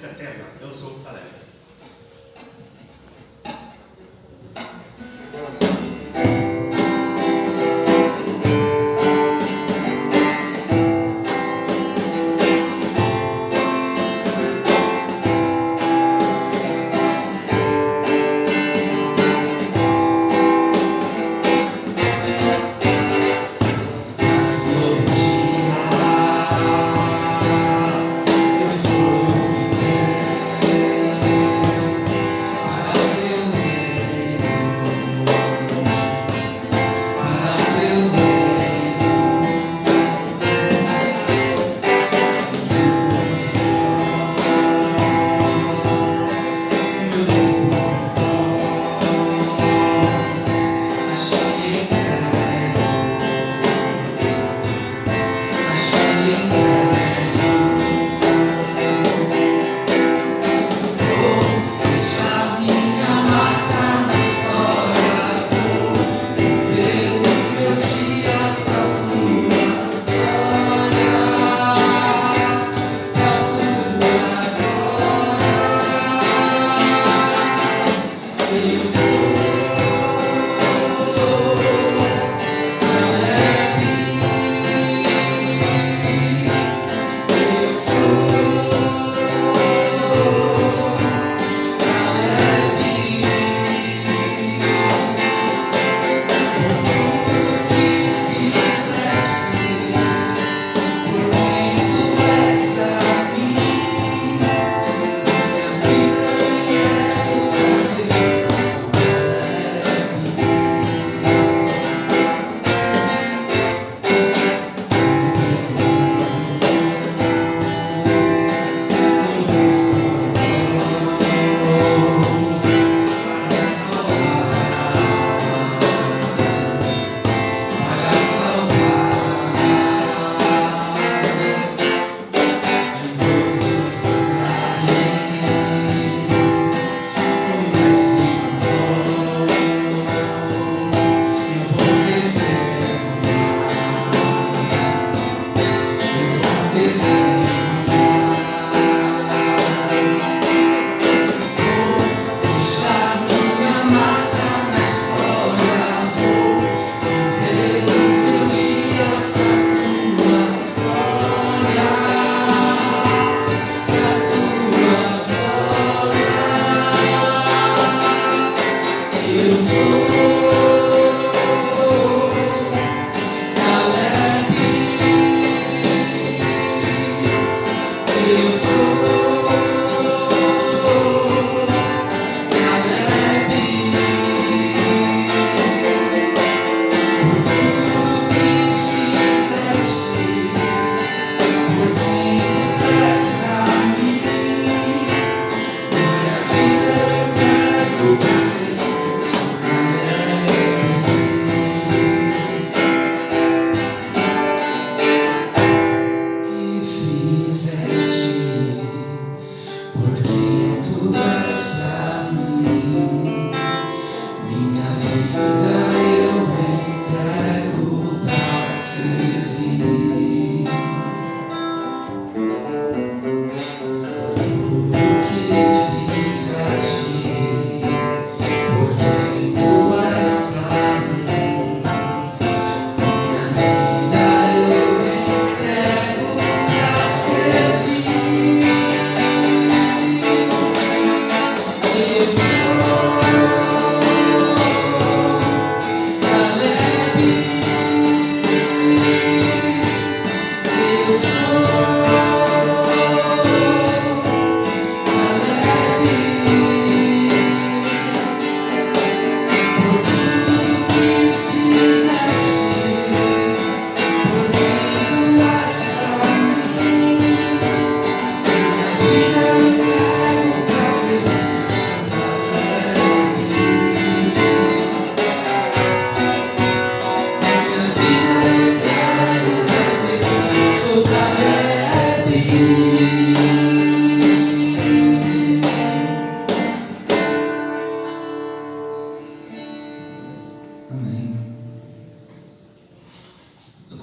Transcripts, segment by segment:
música tema. Eu sou o Caleb.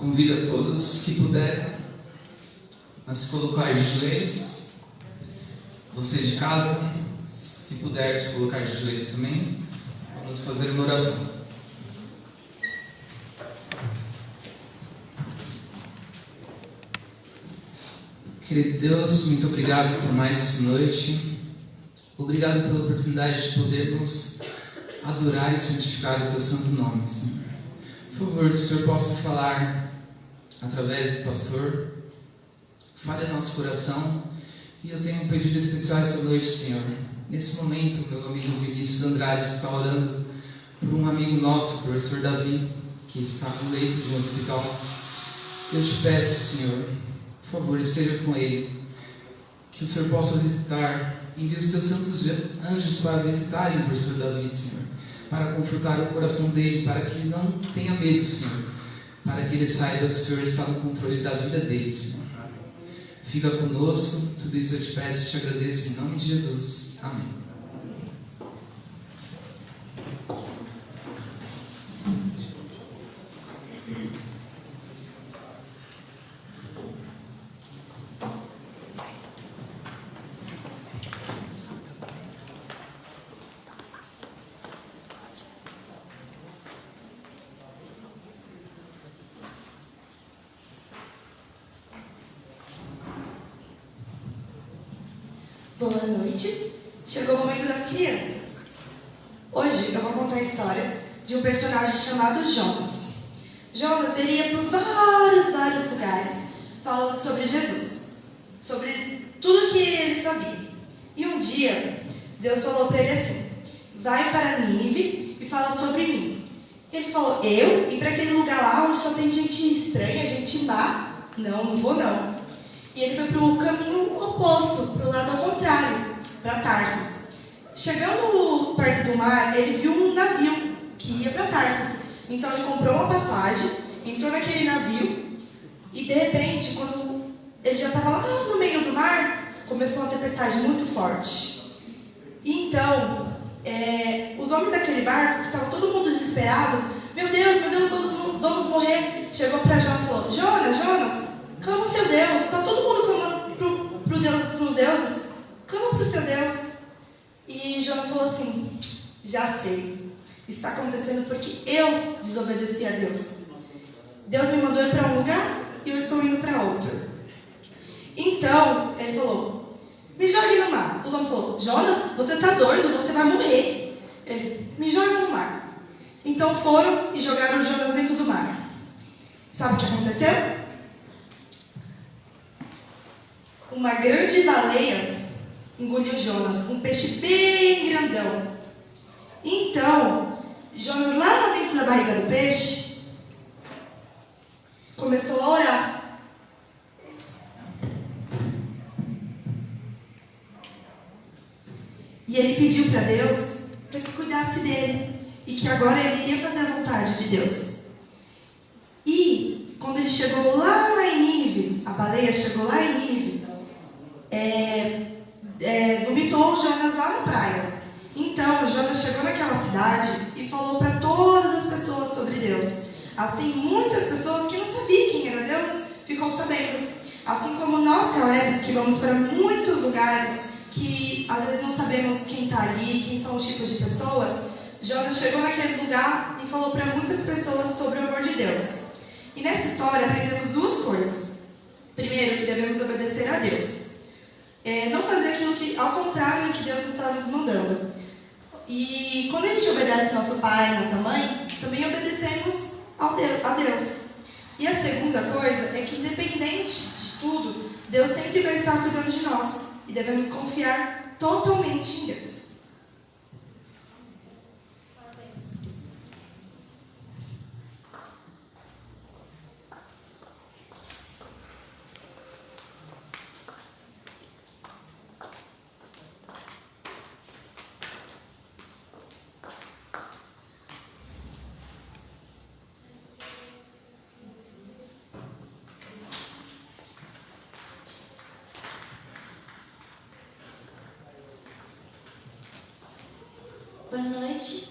Convido a todos que puderem a se colocar em joelhos. Você de casa, se puder se colocar de joelhos também, vamos fazer uma oração. Querido Deus, muito obrigado por mais essa noite. Obrigado pela oportunidade de podermos adorar e santificar o Teu santo nome, Senhor. Por favor, que o Senhor possa falar através do pastor. Fale ao nosso coração. E eu tenho um pedido especial essa noite, Senhor. Nesse momento, meu amigo Vinícius Andrade está orando por um amigo nosso, o professor Davi, que está no leito de um hospital. Eu te peço, Senhor, por favor, esteja com ele. Que o Senhor possa visitar. Envie os teus santos anjos para visitarem o professor Davi, Senhor. Para confortar o coração dele, para que ele não tenha medo, Senhor. Para que ele saiba que o Senhor está no controle da vida dele, Senhor. Fica conosco, tudo isso eu te peço e te agradeço em nome de Jesus. Amém. Boa noite. Chegou o momento das crianças. Hoje eu vou contar a história de um personagem chamado Jonas. Jonas ele ia por vários lugares falando sobre Jesus, sobre tudo que ele sabia. E um dia Deus falou para ele assim: vai para Nínive e fala sobre mim. Ele falou: eu? Ir para aquele lugar lá onde só tem gente estranha, gente má? Não vou não. E ele foi para o caminho oposto, para o lado ao contrário, para Tarsis. Chegando perto do mar, ele viu um navio que ia para Tarsis. Então ele comprou uma passagem, entrou naquele navio e de repente, quando ele já estava lá no meio do mar, começou uma tempestade muito forte. E então, os homens daquele barco, que estava todo mundo desesperado, meu Deus, todos vamos morrer. Chegou para Jonas e falou: Jonas, clama o seu Deus. Está todo mundo clamando para os deuses. Clama para o seu Deus. E Jonas falou assim: já sei. Está acontecendo porque eu desobedeci a Deus. Deus me mandou ir para um lugar e eu estou indo para outro. Então, ele falou: me jogue no mar. Os homens falaram: Jonas, você está doido, você vai morrer. Ele: me joga no mar. Então foram e jogaram Jonas dentro do mar. Sabe o que aconteceu? Uma grande baleia engoliu Jonas, um peixe bem grandão. Então, Jonas, lá dentro da barriga do peixe, começou a orar. E ele pediu para Deus para que cuidasse dele e que agora ele iria fazer a vontade de Deus. E quando ele chegou lá em Nínive, a baleia chegou lá em Nínive, vomitou Jonas lá na praia. Então Jonas chegou naquela cidade e falou para todas as pessoas sobre Deus. Assim, muitas pessoas que não sabiam quem era Deus ficou sabendo. Assim como nós, Calebs, que vamos para muitos lugares que às vezes não sabemos quem está ali, quem são os tipos de pessoas, Jonas chegou naquele lugar e falou para muitas pessoas sobre o amor de Deus. E nessa história aprendemos duas coisas. Primeiro, que devemos obedecer a Deus. Não fazer aquilo que, ao contrário do que Deus está nos mandando. E quando a gente obedece nosso pai, nossa mãe, também obedecemos a Deus. E a segunda coisa é que, independente de tudo, Deus sempre vai estar cuidando de nós. E devemos confiar totalmente em Deus. Boa noite.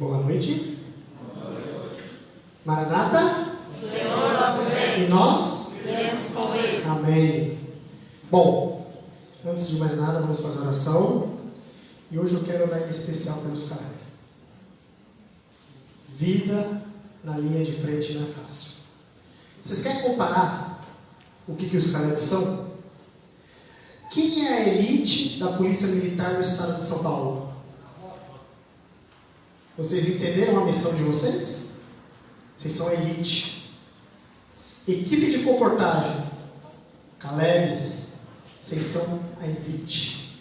Boa noite. Maranata. Senhor, logo vem. E nós Iremos com ele. Amém. Bom, antes de mais nada, vamos fazer oração. E hoje eu quero orar em especial pelos Caleb. Vida na linha de frente não é fácil. Vocês querem comparar o que os Caleb são? Quem é a elite da Polícia Militar do Estado de São Paulo? Vocês entenderam a missão de vocês? Vocês são a elite. Equipe de comportagem. Caleb, vocês são a elite.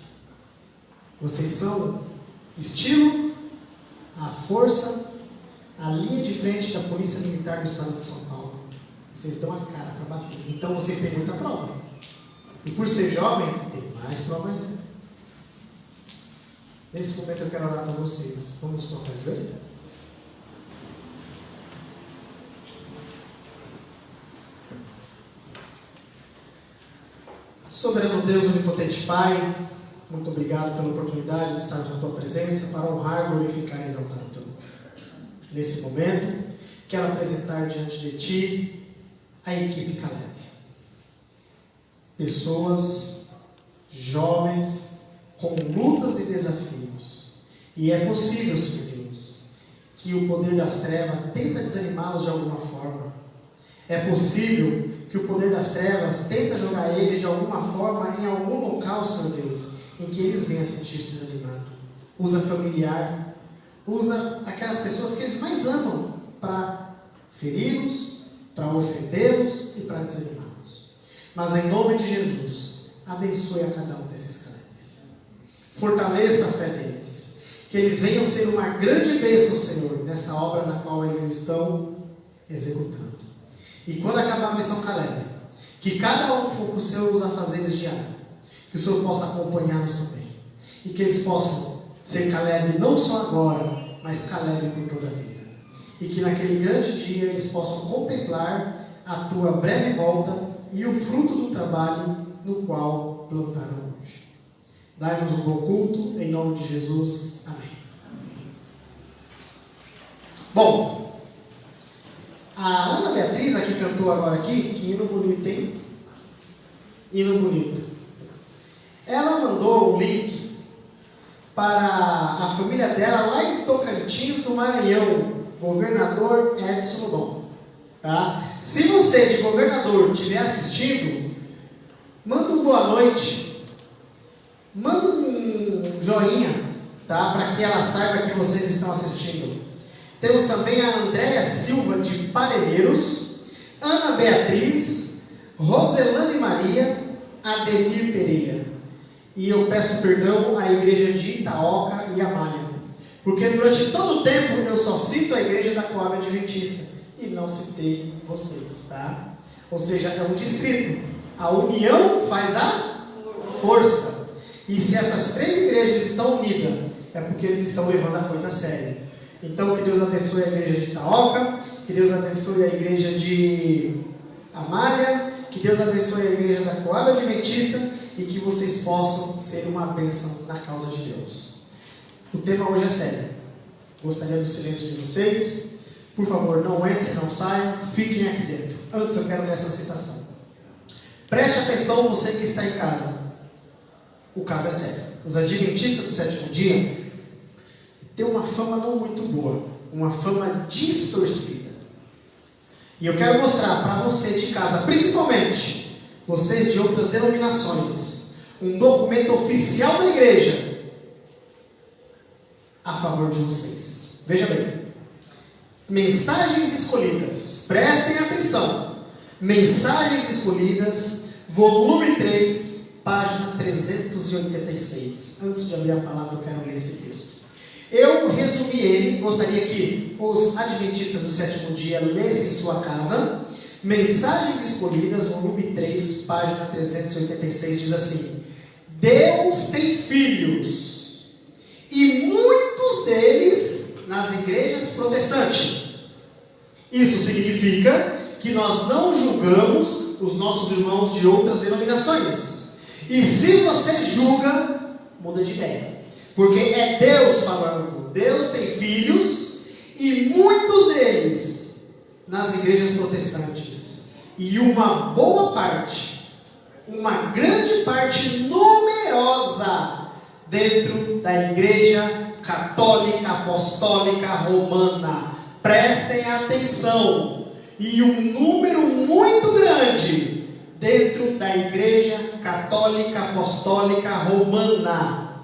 Vocês são estilo, a força, a linha de frente da Polícia Militar do Estado de São Paulo. Vocês dão a cara para bater. Então vocês têm muita prova. E por ser jovem, tem mais prova ainda. Nesse momento eu quero orar para vocês. Vamos colocar de joelho? Soberano Deus, onipotente Pai, muito obrigado pela oportunidade de estar na Tua presença para honrar, glorificar e exaltar o Teu nome. Nesse momento, quero apresentar diante de Ti a equipe Caleb. Pessoas jovens com lutas e desafios. E é possível, Senhor Deus, que o poder das trevas tenta desanimá-los de alguma forma. É possível que o poder das trevas tenta jogar eles de alguma forma em algum local, Senhor Deus, em que eles venham a sentir-se desanimados. Usa familiar, usa aquelas pessoas que eles mais amam para feri-los, para ofendê-los e para desanimá-los. Mas em nome de Jesus, abençoe a cada um desses Calebs. Fortaleça a fé deles. Que eles venham ser uma grande bênção, Senhor, nessa obra na qual eles estão executando. E quando acabar a missão Caleb, que cada um for para os seus afazeres diários, que o Senhor possa acompanhá-los também. E que eles possam ser Caleb não só agora, mas Caleb por toda a vida. E que naquele grande dia eles possam contemplar a Tua breve volta e o fruto do trabalho no qual plantaram hoje. Dai-nos um bom culto, em nome de Jesus. Amém. Bom, a Ana Beatriz, a que cantou agora aqui, que hino bonito, hein? Hino bonito. Ela mandou um link para a família dela lá em Tocantins, do Maranhão, governador Edson Lobão. Tá? Se você de governador estiver assistindo, manda um boa noite, manda um joinha, tá? Para que ela saiba que vocês estão assistindo. Temos também a Andréia Silva de Parelheiros, Ana Beatriz, Roselane Maria, Ademir Pereira. E eu peço perdão à igreja de Itaoca e Amália, porque durante todo o tempo eu só cito a igreja da Coab Adventista e não citei vocês, tá? Ou seja, é um distrito. A união faz a força. E se essas três igrejas estão unidas, é porque eles estão levando a coisa a sério. Então, que Deus abençoe a igreja de Itaoca, que Deus abençoe a igreja de Amália, que Deus abençoe a igreja da Coab Adventista e que vocês possam ser uma bênção na causa de Deus. O tema hoje é sério. Gostaria do silêncio de vocês. Por favor, não entrem, não saiam, fiquem aqui dentro. Antes eu quero ler essa citação. Preste atenção, você que está em casa. O caso é sério. Os adventistas do sétimo dia têm uma fama não muito boa, uma fama distorcida. E eu quero mostrar para você de casa, principalmente vocês de outras denominações, um documento oficial da igreja a favor de vocês. Veja bem. Mensagens escolhidas. Prestem atenção. Mensagens escolhidas, volume 3, página 386. Antes de abrir a palavra, eu quero ler esse texto. Eu resumi ele, gostaria que os adventistas do sétimo dia lessem em sua casa. Mensagens escolhidas, volume 3, página 386, diz assim: Deus tem filhos, e muitos deles nas igrejas protestantes. Isso significa que nós não julgamos os nossos irmãos de outras denominações. E se você julga, muda de ideia. Porque é Deus falando. Deus tem filhos e muitos deles nas igrejas protestantes. E uma boa parte, uma grande parte numerosa dentro da igreja católica apostólica romana. Prestem atenção. E um número muito grande dentro da igreja católica apostólica romana.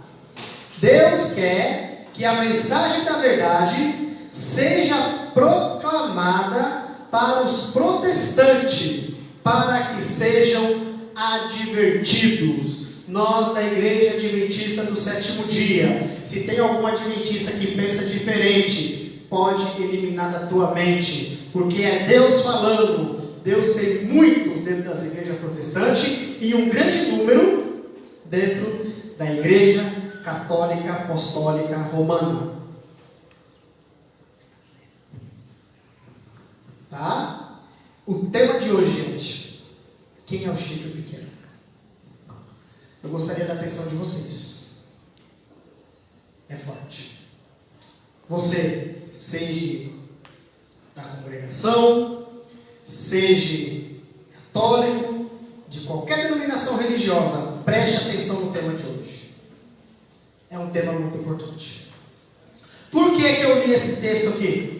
Deus quer que a mensagem da verdade seja proclamada para os protestantes, para que sejam advertidos. Nós da Igreja Adventista do Sétimo Dia, se tem algum adventista que pensa diferente, pode eliminar da tua mente, porque é Deus falando. Deus tem muitos dentro das igrejas protestantes e um grande número dentro da Igreja Católica Apostólica Romana. Tá? O tema de hoje, gente, quem é o Chico Pequeno? Eu gostaria da atenção de vocês. É forte. Você, seja da congregação, seja católico, de qualquer denominação religiosa, preste atenção no tema de hoje. É um tema muito importante. Por que eu li esse texto aqui?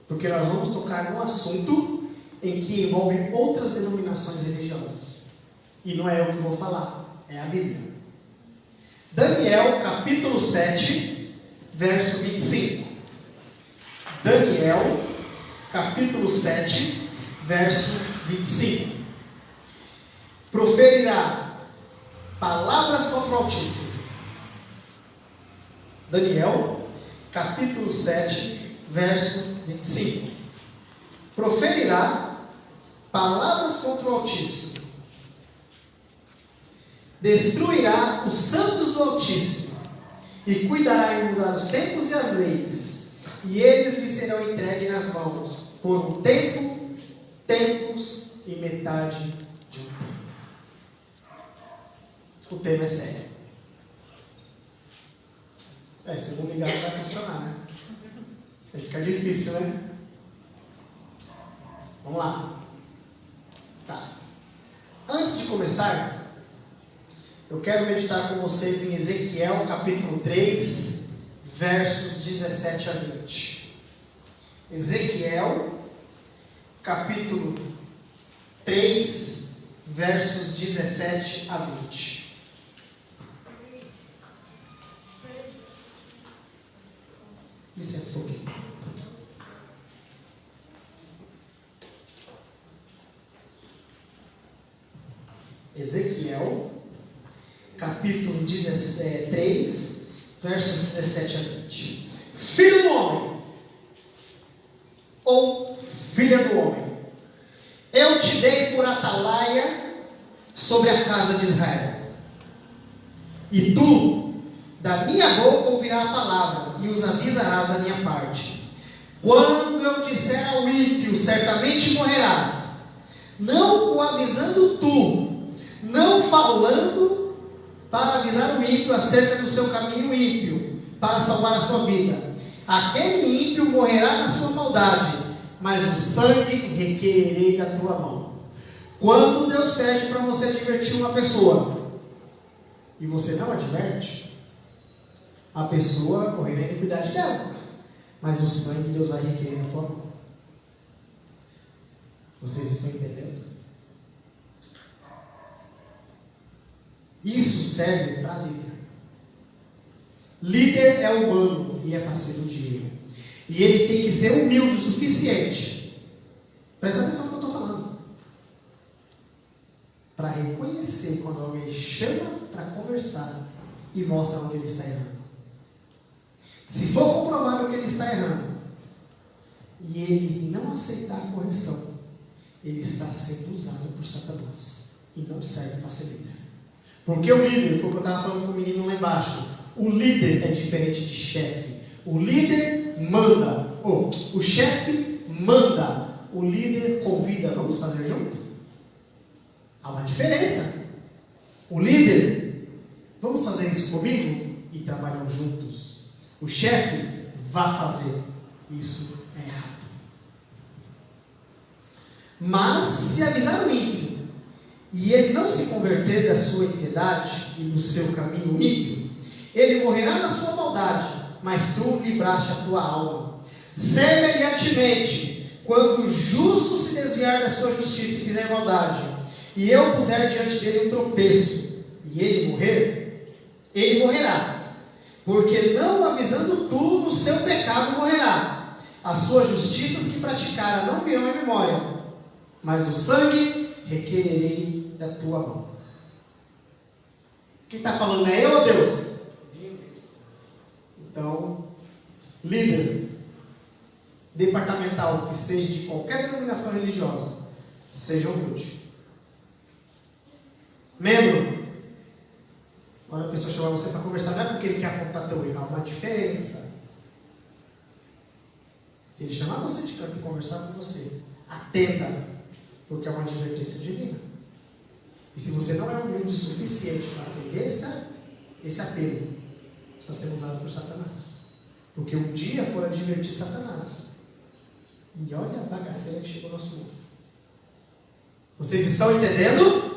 Porque nós vamos tocar num assunto em que envolve outras denominações religiosas. E não é eu que vou falar, é a Bíblia. Daniel, capítulo 7, verso 25. Daniel, capítulo 7, verso 25. Proferirá palavras contra o Altíssimo. Daniel, capítulo 7, verso 25. Proferirá palavras contra o Altíssimo. Destruirá os santos do Altíssimo e cuidará em mudar os tempos e as leis, e eles lhe serão entregues nas mãos por um tempo, tempos e metade de um tempo. O tema é sério. Se eu não ligar não vai funcionar, né? Vai ficar difícil, né? Vamos lá. Tá. Antes de começar, eu quero meditar com vocês em Ezequiel, capítulo 3, versos 17 a 20. Ezequiel, capítulo 3, versos 17 a 20. Licença um pouquinho. Ezequiel, capítulo 3, versos 17 a 20. Filho do homem, ou filha do homem, eu te dei por atalaia sobre a casa de Israel. E tu, da minha boca, ouvirás a palavra, e os avisarás da minha parte. Quando eu disser ao ímpio, certamente morrerás, não o avisando tu, não falando para avisar o ímpio acerca do seu caminho ímpio, para salvar a sua vida. Aquele ímpio morrerá na sua maldade, mas o sangue requererei da tua mão. Quando Deus pede para você advertir uma pessoa, e você não adverte, a pessoa correrá a iniquidade dela, mas o sangue Deus vai requerer na tua mão. Vocês estão entendendo? Isso serve para líder. Líder é humano e é parceiro de erro. E ele tem que ser humilde o suficiente. Presta atenção no que eu estou falando. Para reconhecer quando alguém chama para conversar e mostra onde ele está errando. Se for comprovado que ele está errando e ele não aceitar a correção, ele está sendo usado por Satanás e não serve para ser líder. Porque o líder, foi o que eu estava falando com o menino lá embaixo, o líder é diferente de chefe. O líder manda, o chefe manda, o líder convida. Vamos fazer junto? Há uma diferença. O líder, vamos fazer isso comigo? E trabalham juntos. O chefe, vá fazer. Isso é errado. Mas se avisar o ímpio, e ele não se converter da sua impiedade e do seu caminho ímpio, ele morrerá na sua maldade, mas tu livraste a tua alma. Semelhantemente, quando o justo se desviar da sua justiça e fizer maldade, e eu puser diante dele um tropeço, e ele morrer, ele morrerá, porque não avisando tu no seu pecado morrerá. As suas justiças que praticara não virão em memória, mas o sangue requererei da tua mão. Quem está falando é eu ou Deus? Então, líder departamental que seja de qualquer denominação religiosa, seja humilde. Membro, quando a pessoa chamar você para conversar, não é porque ele quer apontar teu erro, há uma diferença. Se ele chamar você de canto e conversar com você, atenda, porque é uma advertência divina. E se você não é humilde o suficiente para atender esse apelo, está sendo usado por Satanás. Porque um dia for advertir Satanás. E olha a bagaceira que chegou ao nosso mundo. Vocês estão entendendo?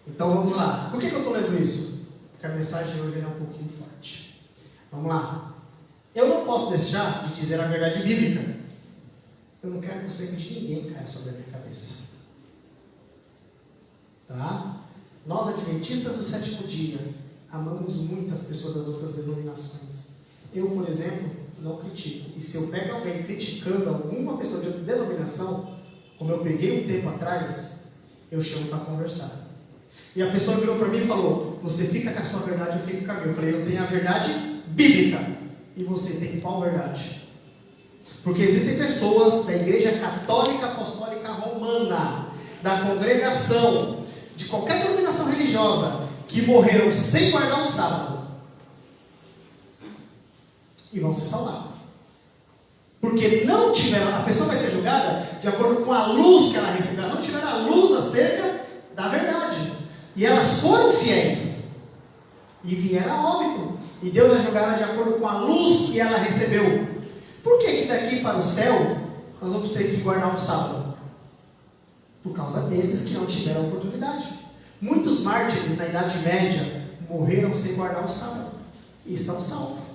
Então vamos lá. Por que eu estou lendo isso? Porque a mensagem hoje é um pouquinho forte. Vamos lá. Eu não posso deixar de dizer a verdade bíblica. Eu não quero que o sangue de ninguém caia sobre a minha cabeça. Tá? Nós, adventistas do sétimo dia, amamos muito as pessoas das outras denominações. Eu, por exemplo, não critico. E se eu pego alguém criticando alguma pessoa de outra denominação, como eu peguei um tempo atrás, eu chamo para conversar. E a pessoa virou para mim e falou: você fica com a sua verdade, eu fico com a minha. Eu falei: eu tenho a verdade bíblica. E você tem qual verdade? Porque existem pessoas da Igreja Católica Apostólica Romana, da congregação, de qualquer denominação religiosa, que morreram sem guardar o sábado. E vão se salvar. Porque não tiveram, a pessoa vai ser julgada de acordo com a luz que ela recebeu. Elas não tiveram a luz acerca da verdade. E elas foram fiéis. E vieram a óbito. E Deus vai julgar de acordo com a luz que ela recebeu. Por que daqui para o céu nós vamos ter que guardar um sábado? Por causa desses que não tiveram oportunidade. Muitos mártires na Idade Média morreram sem guardar o sábado. E estão salvos.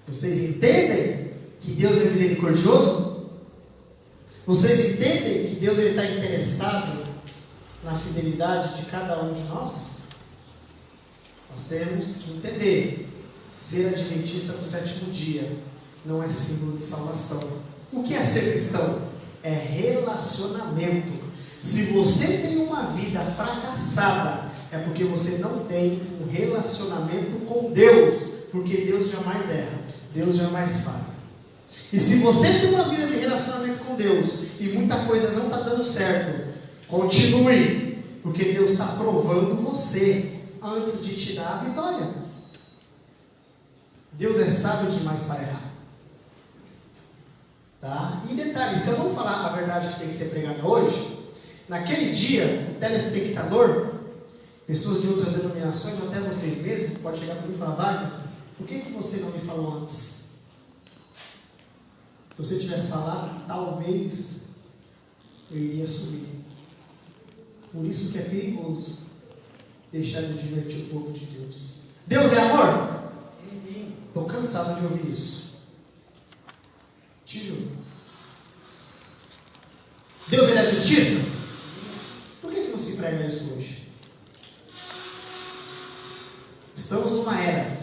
Vocês entendem que Deus é misericordioso? Vocês entendem que Deus está interessado na fidelidade de cada um de nós? Nós temos que entender. Ser adventista no sétimo dia não é símbolo de salvação. O que é ser cristão? É relacionamento. Se você tem uma vida fracassada, é porque você não tem um relacionamento com Deus. Porque Deus jamais erra. Deus jamais falha. E se você tem uma vida de relacionamento com Deus e muita coisa não está dando certo, continue, porque Deus está provando você antes de te dar a vitória. Deus é sábio demais para errar. Tá? E detalhe, se eu não falar a verdade que tem que ser pregada hoje, naquele dia, o telespectador, pessoas de outras denominações, ou até vocês mesmos, pode chegar para mim e falar: Wagner, por que você não me falou antes? Se você tivesse falado, talvez eu iria sumir. Por isso que é perigoso deixar de divertir o povo de Deus. Deus é amor? Sim. Estou cansado de ouvir isso. Te juro. Deus é a justiça? Por que não se prega isso hoje? Estamos numa era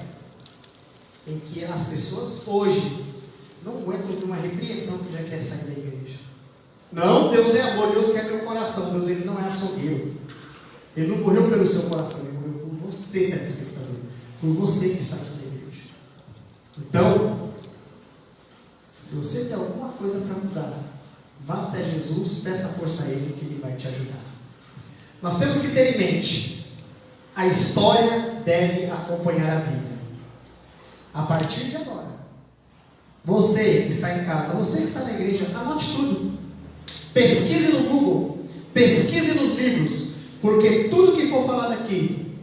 em que as pessoas hoje não aguentam de uma repreensão que já quer sair da igreja. Não, Deus é amor, Deus quer teu coração. Deus, ele não é açougueiro. Ele não morreu pelo seu coração, ele morreu por você, telespectador. Por você que está aqui na igreja. Então, se você tem alguma coisa para mudar, vá até Jesus, peça força a Ele que Ele vai te ajudar. Nós temos que ter em mente, a história deve acompanhar a Bíblia. A partir de agora, você que está em casa, você que está na igreja, anote tudo. Pesquise no Google, pesquise nos livros, porque tudo que for falado aqui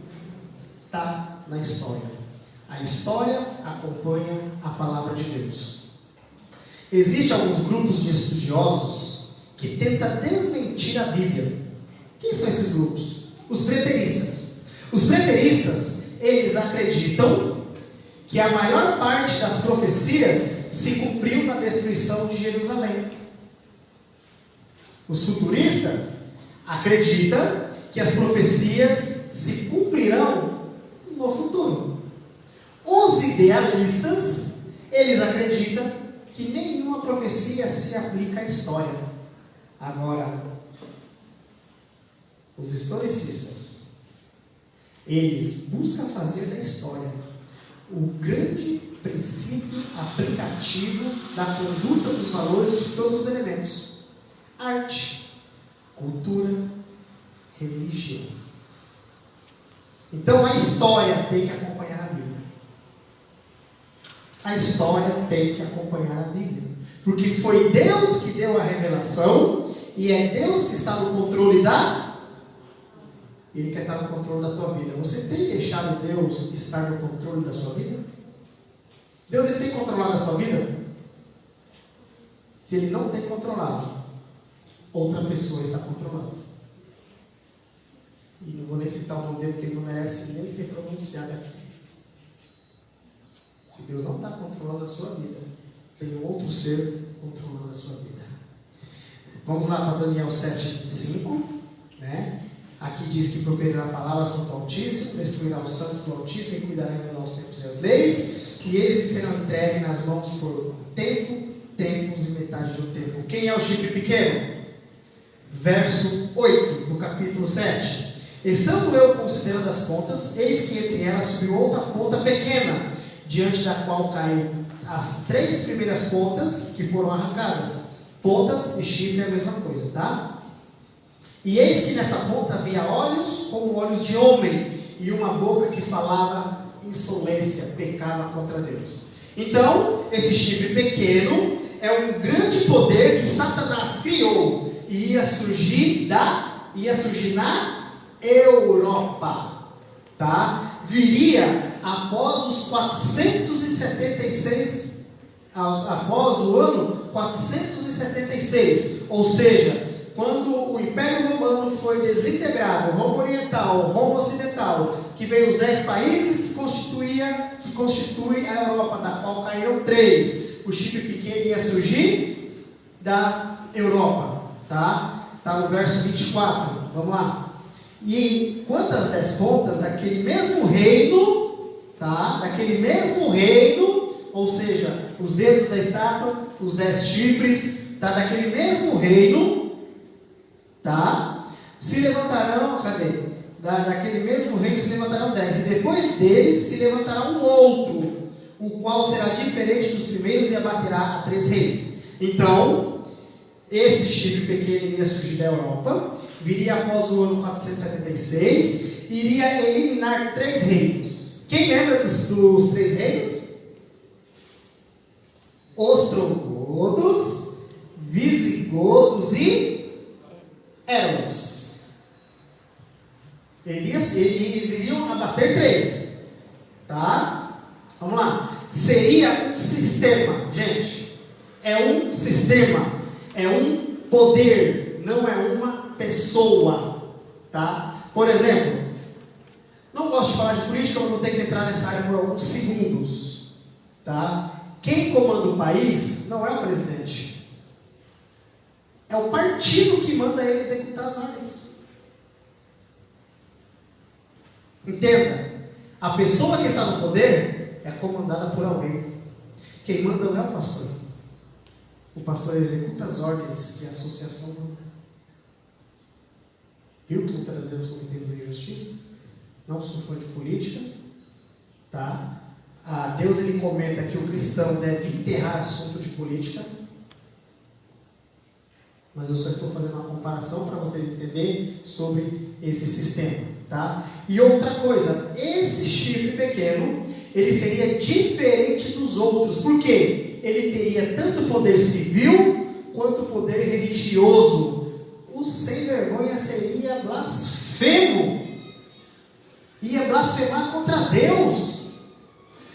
está na história. A A história acompanha a palavra de Deus. Existem alguns grupos de estudiosos que tentam desmentir a Bíblia. Quem são esses grupos? Os preteristas. Os preteristas, eles acreditam que a maior parte das profecias se cumpriu na destruição de Jerusalém. Os futuristas acreditam que as profecias se cumprirão no futuro. Os idealistas, eles acreditam que nenhuma profecia se aplica à história. Agora, os historicistas, eles buscam fazer da história o grande princípio aplicativo da conduta dos valores de todos os elementos: arte, cultura, religião. Então a história tem que acompanhar a Bíblia. A história tem que acompanhar a Bíblia. Porque foi Deus que deu a revelação e é Deus que está no controle Ele quer estar no controle da tua vida. Você tem deixado Deus estar no controle da sua vida? Deus ele tem controlado a sua vida? Se Ele não tem controlado, outra pessoa está controlando. E não vou nem citar o nome dele, porque ele não merece nem ser pronunciado aqui. Se Deus não está controlando a sua vida, tem um outro ser controlando a sua vida. Vamos lá para Daniel 7:25, né? Aqui diz que proferirá palavras contra o Altíssimo, destruirá os santos do Altíssimo e cuidará de revelar os tempos e as leis, e eles serão entregues nas mãos por tempo, tempos e metade do tempo. Quem é o chifre pequeno? Verso 8 do capítulo 7. Estando eu considerando as pontas, eis que entre elas subiu outra ponta pequena, diante da qual caiu as 3 primeiras pontas que foram arrancadas. Pontas e chifre é a mesma coisa, tá? E eis que nessa ponta havia olhos como olhos de homem, e uma boca que falava insolência, pecava contra Deus. Então, esse chifre pequeno é um grande poder que Satanás criou, e ia surgir na Europa, tá? Viria após os 476, após o ano 476, ou seja, quando o Império Romano foi desintegrado, o Roma Oriental, o Roma Ocidental, que veio os 10 países que constituem a Europa, da qual caíram 3. O chifre pequeno ia surgir da Europa, tá? Está no verso 24, vamos lá. E quantas 10 pontas daquele mesmo reino, tá? Daquele mesmo reino, ou seja, os dedos da estátua, os 10 chifres, tá? Daquele mesmo reino, tá? Se levantarão, cadê? Daquele mesmo reino se levantarão 10, e depois deles se levantará um outro, o qual será diferente dos primeiros e abaterá a 3 reis. Então, esse chifre pequeno iria surgir da Europa, viria após o ano 476, iria eliminar 3 reinos. Quem lembra dos 3 reinos? Ostrogodos, visigodos e éramos. Eles iriam abater 3, tá? Vamos lá. Seria um sistema, gente. É um sistema, é um poder, não é uma pessoa, tá? Por exemplo, não gosto de falar de política, eu vou ter que entrar nessa área por alguns segundos, tá? Quem comanda o país não é o presidente, é o partido que manda ele executar as ordens. Entenda, a pessoa que está no poder é comandada por alguém. Quem manda não é o pastor. O pastor executa as ordens que a associação manda. Viu que muitas das vezes cometemos injustiça? Não sou fã de política, tá? Deus ele comenta que o cristão deve enterrar assunto de política, mas eu só estou fazendo uma comparação para vocês entenderem sobre esse sistema, tá? E outra coisa, esse chifre pequeno, ele seria diferente dos outros, por quê? Ele teria tanto poder civil, quanto poder religioso. O sem vergonha seria blasfemo, ia blasfemar contra Deus.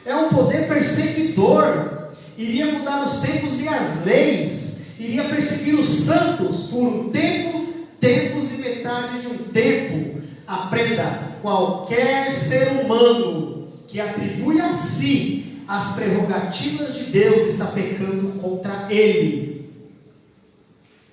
É um poder perseguidor. Iria mudar os tempos e as leis. Iria perseguir os santos por um tempo, tempos e metade de um tempo. Aprenda, qualquer ser humano que atribui a si as prerrogativas de Deus está pecando contra Ele.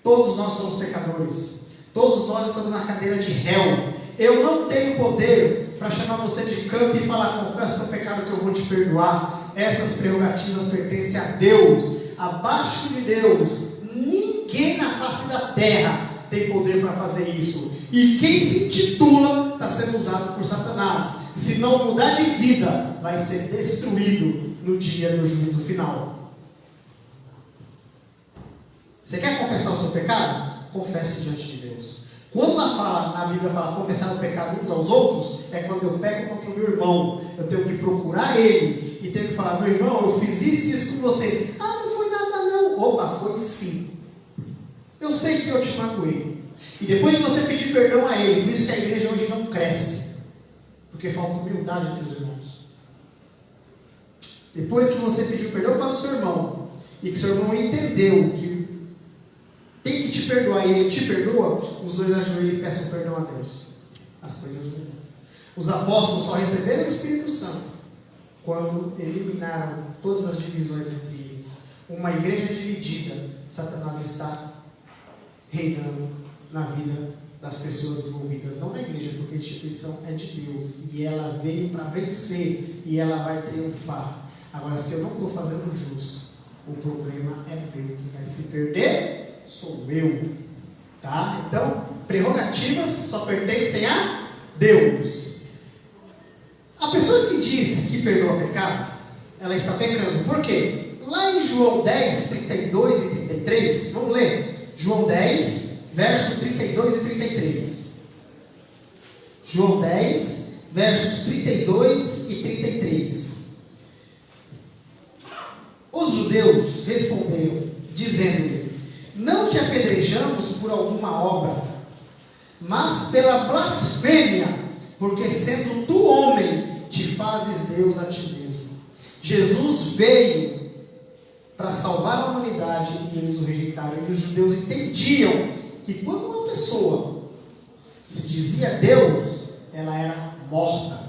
Todos nós somos pecadores. Todos nós estamos na cadeira de réu. Eu não tenho poder para chamar você de canto e falar: confessa o seu pecado que eu vou te perdoar. Essas prerrogativas pertencem a Deus. Abaixo de Deus, ninguém na face da terra tem poder para fazer isso. E quem se intitula está sendo usado por Satanás. Se não mudar de vida, vai ser destruído no dia do juízo final. Você quer confessar o seu pecado? Confesse diante de Deus. Quando na Bíblia fala confessar o pecado uns aos outros, é quando eu pego contra o meu irmão. Eu tenho que procurar ele e tenho que falar: meu irmão, eu fiz isso com você. Ah, não foi nada não. Opa, foi sim. Eu sei que eu te magoei. E depois de você pedir perdão a ele, por isso que a igreja hoje não cresce, porque falta humildade entre os irmãos. Depois que você pediu perdão para o seu irmão, e que seu irmão entendeu que tem que te perdoar e ele te perdoa, os dois ajoelham e peçam perdão a Deus. As coisas mudam. Os apóstolos só receberam o Espírito Santo quando eliminaram todas as divisões entre eles. Uma igreja dividida, Satanás está reinando na vida das pessoas envolvidas. Não na igreja, porque a instituição é de Deus e ela veio para vencer e ela vai triunfar. Agora, se eu não estou fazendo jus, o problema é ver que vai se perder sou eu, tá? Então, prerrogativas só pertencem a Deus. A pessoa que diz que perdoa pecado, ela está pecando. Por quê? Lá em João 10, 32 e 33, vamos ler? João 10, versos 32 e 33. João 10, versos 32 e 33. Os judeus responderam, dizendo-lhe: não te apedrejamos por alguma obra, mas pela blasfêmia, porque sendo tu homem, te fazes Deus a ti mesmo. Jesus veio para salvar a humanidade e eles o rejeitaram. E os judeus entendiam que quando uma pessoa se dizia Deus, ela era morta.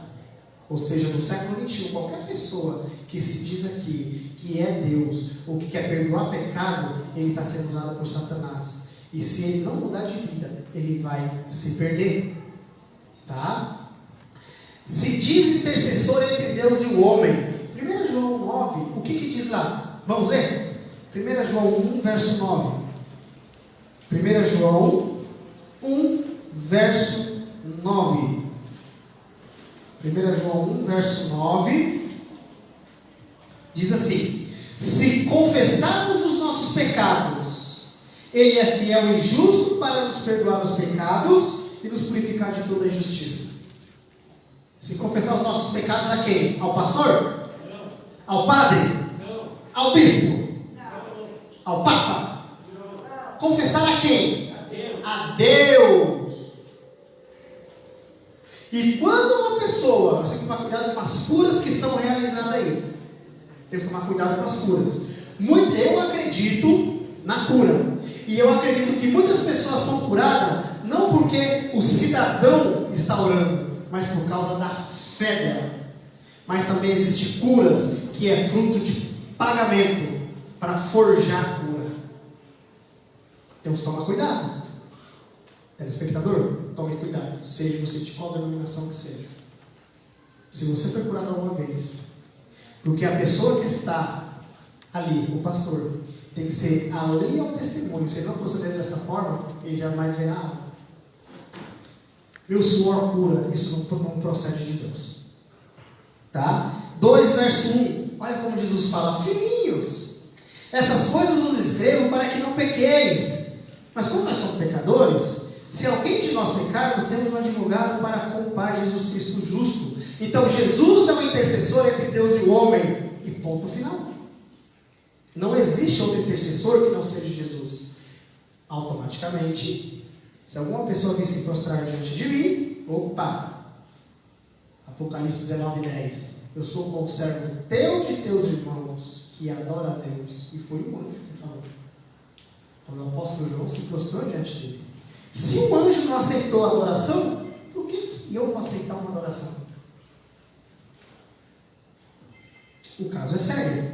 Ou seja, no século XXI, qualquer pessoa que se diz aqui que é Deus, ou que quer perdoar pecado, ele está sendo usado por Satanás. E se ele não mudar de vida, ele vai se perder. Tá? Se diz intercessor entre Deus e o homem. 1 João 9, o que diz lá? Vamos ler? 1 João 1, verso 9. 1 João 1, verso 9. 1 João 1, verso 9, diz assim: se confessarmos os nossos pecados, Ele é fiel e justo para nos perdoar os pecados e nos purificar de toda injustiça. Se confessar os nossos pecados a quem? Ao pastor? Não. Ao padre? Não. Ao bispo? Não. Ao papa? Não. Confessar a quem? A Deus. A Deus. E quando uma pessoa, você tem que tomar cuidado com as curas que são realizadas aí. Tem que tomar cuidado com as curas. Eu acredito na cura. E eu acredito que muitas pessoas são curadas, não porque o cidadão está orando, mas por causa da fé dela. Mas também existem curas que é fruto de pagamento para forjar a cura. Temos que tomar cuidado. Telespectador, tome cuidado, seja você de qual denominação que seja. Se você foi curado alguma vez, porque a pessoa que está ali, o pastor, tem que ser além ao testemunho. Se ele não proceder dessa forma, ele jamais verá algo. Meu suor cura, isso não procede de Deus. Tá? 2 verso 1, olha como Jesus fala: filhinhos, essas coisas vos escrevo para que não pequeis. Mas como nós somos pecadores, se alguém de nós pecarmos, temos um advogado para com o Pai, Jesus Cristo justo. Então Jesus é o intercessor entre Deus e o homem. E ponto final. Não existe outro intercessor que não seja Jesus. Automaticamente, se alguma pessoa vir se prostrar diante de mim, opa! Apocalipse 19:10. eu sou conservo teu de teus irmãos, que adora a Deus. E foi um anjo que falou. Quando o apóstolo João se prostrou diante dele. Se um anjo não aceitou a adoração, por que eu vou aceitar uma adoração? O caso é sério.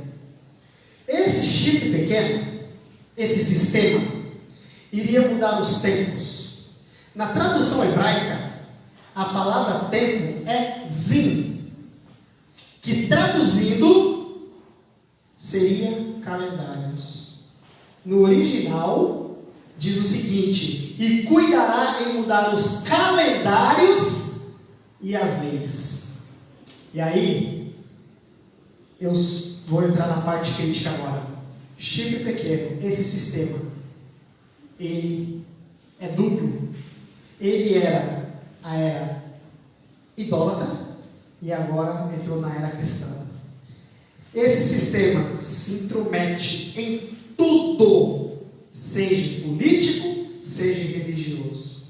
Esse chifre pequeno, esse sistema, iria mudar os tempos. Na tradução hebraica, a palavra tempo é zin, que traduzindo seria calendários. No original, diz o seguinte: e cuidará em mudar os calendários e as leis. E aí, eu vou entrar na parte crítica agora. Chifre pequeno, esse sistema, ele é duplo. Ele era a era idólatra e agora entrou na era cristã. Esse sistema se intromete em tudo, seja político, seja religioso.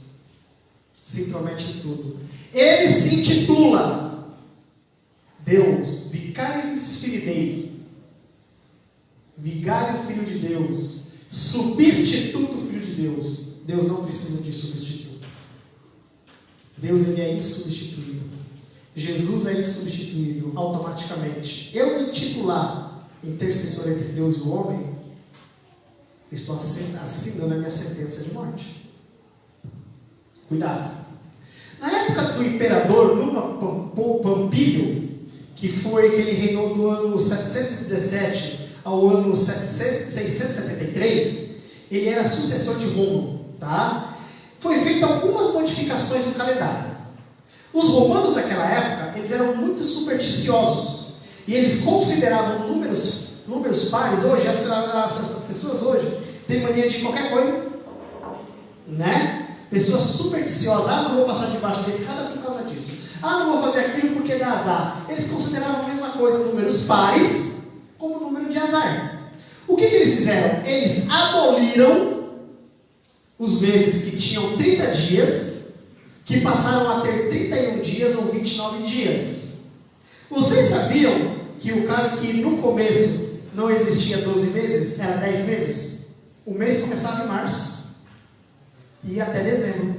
Se intromete em tudo. Ele se intitula Deus, Vicarius Filii Dei, Vigário Filho de Deus, substituto Filho de Deus. Deus não precisa de substituto. Deus, ele é insubstituível. Jesus é insubstituível automaticamente. Eu me intitular intercessor entre Deus e o homem, estou assinando a minha sentença de morte. Cuidado. Na época do imperador Pampílio, que ele reinou do ano 717 ao ano 673, ele era sucessor de Rômulo, tá? Foi feita algumas modificações no calendário. Os romanos daquela época, eles eram muito supersticiosos, e eles consideravam números pares. Hoje, essas pessoas hoje têm mania de qualquer coisa, né? Pessoas supersticiosas: não vou passar debaixo da escada por causa disso, não vou fazer aquilo porque dá azar. Eles consideravam a mesma coisa, números pares como número de azar. O que eles fizeram? Eles aboliram os meses que tinham 30 dias, que passaram a ter 31 dias ou 29 dias. Vocês sabiam que no começo não existia 12 meses, era 10 meses? O mês começava em março e ia até dezembro.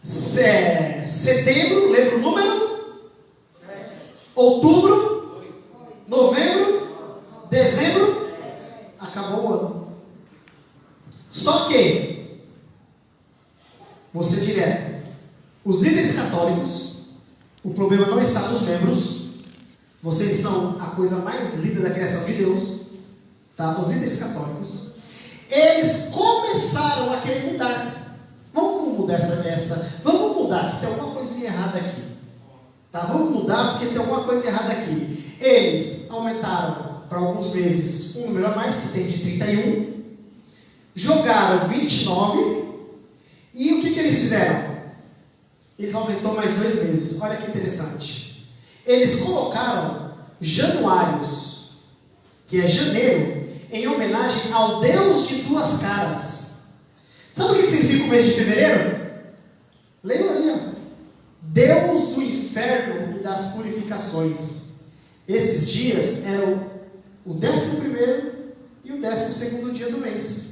Setembro, lembra o número? Outubro, novembro, dezembro, acabou o ano. Só que, vou ser direto, os líderes católicos, o problema não está nos membros, vocês são a coisa mais linda da criação de Deus, tá? Os líderes católicos, eles começaram a querer mudar. Vamos mudar vamos mudar, que tem alguma coisa errada aqui, tá? Vamos mudar porque tem alguma coisa errada aqui. Eles aumentaram para alguns meses um número a mais, que tem de 31, jogaram 29, e o que eles fizeram? Eles aumentaram mais 2 meses. Olha que interessante. Eles colocaram januários, que é janeiro, em homenagem ao Deus de duas caras. Sabe o que significa o mês de fevereiro? Leiam ali, ó. Deus do inferno e das purificações. Esses dias eram o 11º e o 12º dia do mês.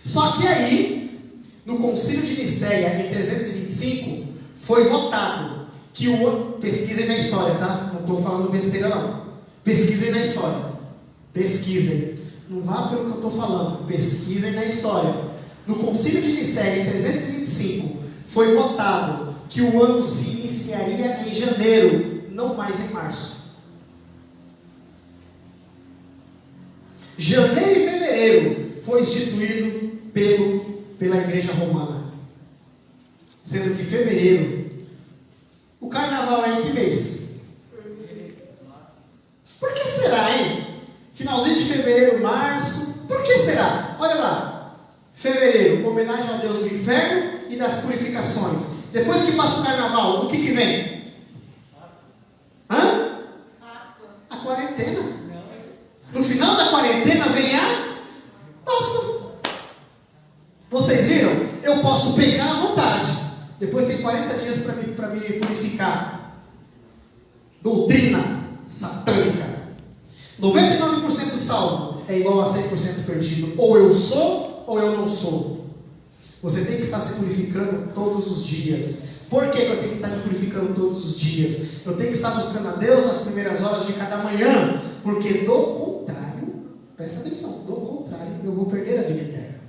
Só que aí, no Concílio de Nicéia, em 325, foi votado que pesquisem na história, tá? Não estou falando besteira não. Pesquisem na história. Pesquisem. Não vá pelo que eu estou falando. Pesquisem na história. No Concílio de Nicéia, em 325, foi votado que o ano se iniciaria em janeiro, não mais em março. Janeiro e fevereiro foi instituído pela Igreja Romana. Sendo que fevereiro, o carnaval é em que mês? Por que será, hein? Finalzinho de fevereiro, março. Por que será? Olha lá. Fevereiro, homenagem ao Deus do inferno e das purificações. Depois que passa o carnaval, o que vem? A quarentena. No final da quarentena vem a Páscoa. Vocês viram? Eu posso pecar à vontade. Depois tem 40 dias para me purificar. doutrina satânica. 99% salvo é igual a 100% perdido. Ou eu sou, ou eu não sou. Você tem que estar se purificando todos os dias. Por que eu tenho que estar me purificando todos os dias? Eu tenho que estar buscando a Deus nas primeiras horas de cada manhã. Porque do contrário, presta atenção, do contrário, eu vou perder a vida eterna.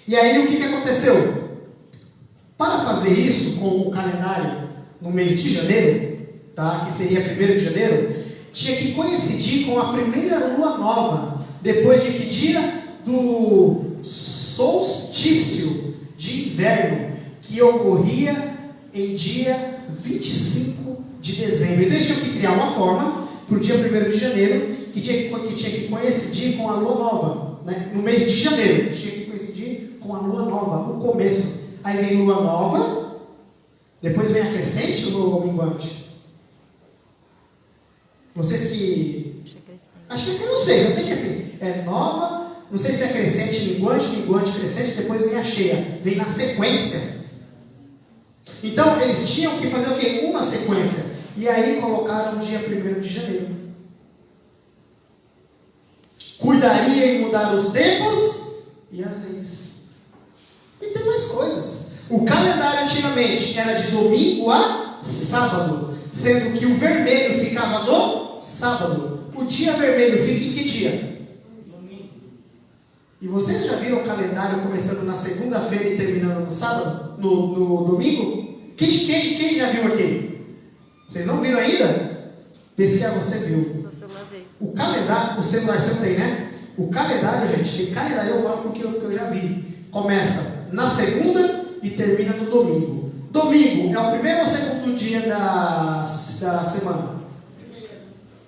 E aí o que aconteceu? Para fazer isso com o calendário no mês de janeiro, tá? Que seria 1º de janeiro, tinha que coincidir com a primeira lua nova, depois de que dia? Do solstício de inverno, que ocorria em dia 25 de dezembro. Então eles tinham que criar uma forma para o dia 1º de janeiro, que tinha que coincidir com a lua nova, né? No mês de janeiro, tinha que coincidir com a lua nova, no começo. Aí vem lua nova, depois vem a crescente ou minguante? Vocês que... Acho que eu não sei que é assim. É nova, não sei se é crescente, minguante, crescente, depois vem a cheia. Vem na sequência. Então, eles tinham que fazer o quê? Uma sequência. E aí colocaram o dia 1º de janeiro. Cuidaria em mudar os tempos e as leis. E tem mais coisas. O calendário antigamente era de domingo a sábado, sendo que o vermelho ficava no sábado. O dia vermelho fica em que dia? Domingo. E vocês já viram o calendário começando na segunda-feira e terminando no sábado? No domingo? Quem já viu aqui? Vocês não viram ainda? Pesquisa, você viu. No celular veio. O calendário, o celular você tem, né? O calendário, gente, tem calendário, eu falo porque eu já vi. Começa na segunda e termina no domingo. Domingo é o primeiro ou segundo dia da semana?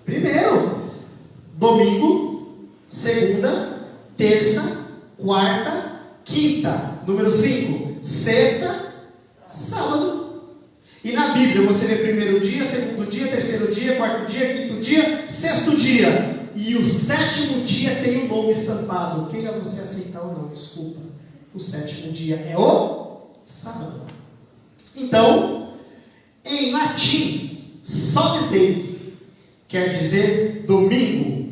Primeiro. Domingo, segunda, terça, quarta, quinta. Número 5, sexta, sábado. E na Bíblia você vê primeiro dia, segundo dia, terceiro dia, quarto dia, quinto dia, sexto dia. E o 7º dia tem o nome estampado. Queira você aceitar ou não, desculpa. O 7º dia é o sábado. Então, em latim, Sunday quer dizer domingo.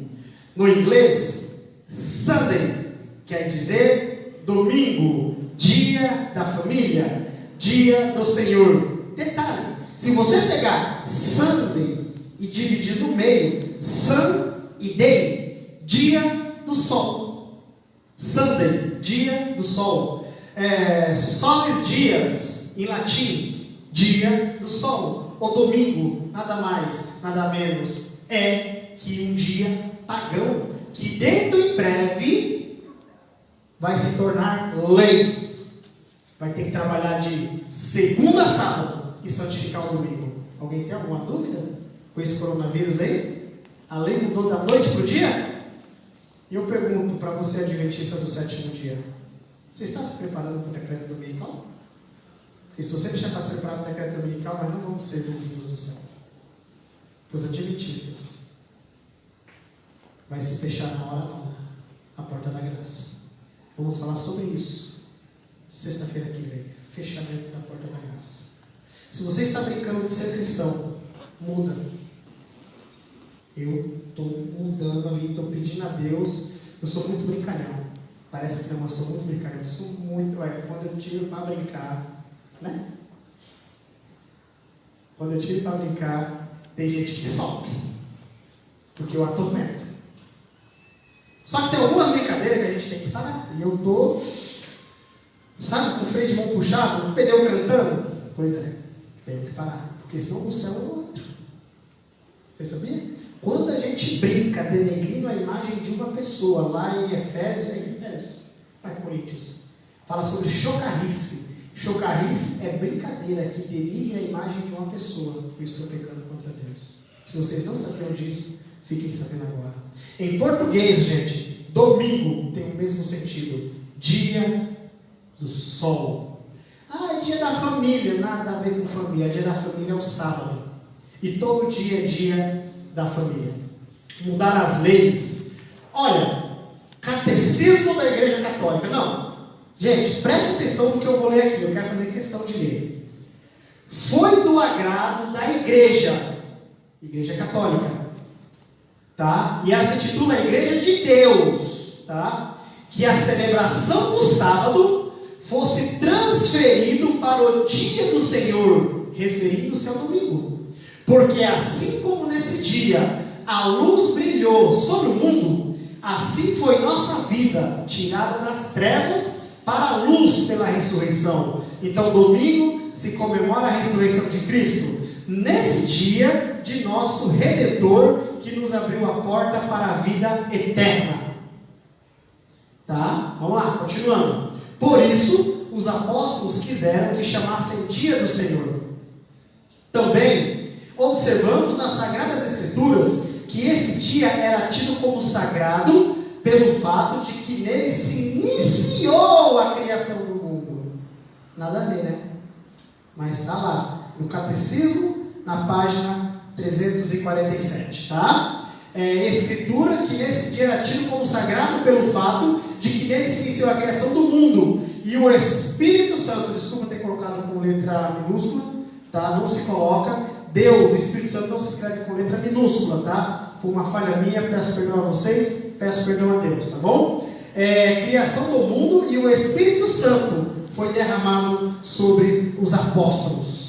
No inglês, Sunday quer dizer domingo, dia da família, dia do Senhor. Detalhe, se você pegar Sunday e dividir no meio, Sun e Day, dia do sol. Sunday, dia do sol. Soles dias, em latim, dia do sol. O domingo, nada mais, nada menos, é que um dia pagão, que dentro em breve vai se tornar lei. Vai ter que trabalhar de segunda a sábado e santificar o domingo. Alguém tem alguma dúvida com esse coronavírus aí? A lei mudou da noite para o dia? E eu pergunto para você, adventista do 7º dia, você está se preparando para o decreto dominical? Porque se você já está se preparando para o decreto dominical, nós não vamos ser vizinhos do céu. Para os adventistas, vai se fechar na hora nova a porta da graça. Vamos falar sobre isso sexta-feira que vem. Fechamento da porta da graça. Se você está brincando de ser cristão, muda. Eu estou mudando ali, estou pedindo a Deus. Eu sou muito brincalhão. Parece que não, eu sou muito brincalhão. Eu sou muito. Quando eu tiro para brincar, né? Quando eu tiro para brincar, tem gente que sofre. Porque eu atormento. Só que tem algumas brincadeiras que a gente tem que parar. E eu estou, sabe, com o freio de mão puxado, o pneu cantando. Pois é, tenho que parar. Porque senão o céu é o outro. Você sabia? Quando a gente brinca denegrindo a imagem de uma pessoa, lá em Efésios, vai Coríntios, fala sobre chocarrice. Chocarrice é brincadeira que denigre a imagem de uma pessoa. Eu estou pecando contra Deus. Se vocês não sabiam disso, fiquem sabendo agora. Em português, gente, domingo tem o mesmo sentido. Dia do sol. É dia da família. Nada a ver com família. Dia da família é o sábado. E todo dia é dia da família. Mudar as leis. Olha, catecismo da Igreja Católica. Não. Gente, preste atenção no que eu vou ler aqui. Eu quero fazer questão de ler. Foi do agrado da Igreja Igreja Católica, tá? E ela se intitula Igreja de Deus, tá? Que a celebração do sábado fosse transferido para o dia do Senhor, referindo-se ao domingo. Porque assim como nesse dia a luz brilhou sobre o mundo, assim foi nossa vida tirada das trevas para a luz pela ressurreição. Então domingo se comemora a ressurreição de Cristo, nesse dia de nosso Redentor, que nos abriu a porta para a vida eterna. Tá? Vamos lá, continuando. Por isso, os apóstolos quiseram que chamassem dia do Senhor. Também observamos nas Sagradas Escrituras que esse dia era tido como sagrado pelo fato de que nele se iniciou a criação do mundo. Nada a ver, né? Mas está lá, no Catecismo, na página 347, tá? Escritura que nesse dia era tido como sagrado pelo fato de que nele se iniciou a criação do mundo. E o Espírito Santo, desculpa ter colocado com letra minúscula, tá? Não se coloca. Deus, Espírito Santo não se escreve com letra minúscula, tá? Foi uma falha minha, peço perdão a vocês, peço perdão a Deus, tá bom? Criação do mundo e o Espírito Santo foi derramado sobre os apóstolos.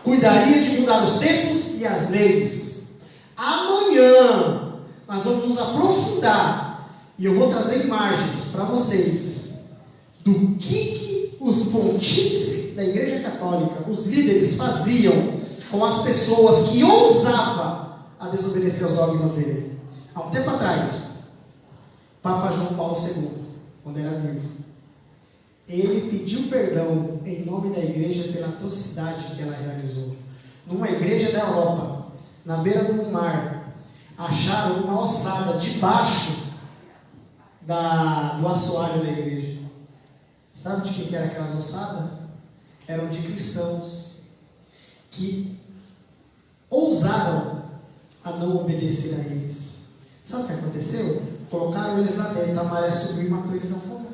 Cuidaria de mudar os tempos e as leis. Amanhã nós vamos nos aprofundar e eu vou trazer imagens para vocês do que os pontífices da Igreja Católica, os líderes, faziam com as pessoas que ousavam a desobedecer aos dogmas dele. Há um tempo atrás, Papa João Paulo II, quando era vivo, ele pediu perdão em nome da igreja pela atrocidade que ela realizou. Numa igreja da Europa, na beira do mar, acharam uma ossada debaixo do assoalho da igreja. Sabe de que era aquelas ossadas? Eram de cristãos que ousaram a não obedecer a eles. Sabe o que aconteceu? Colocaram eles lá dentro, a maré subiu e matou eles afogados.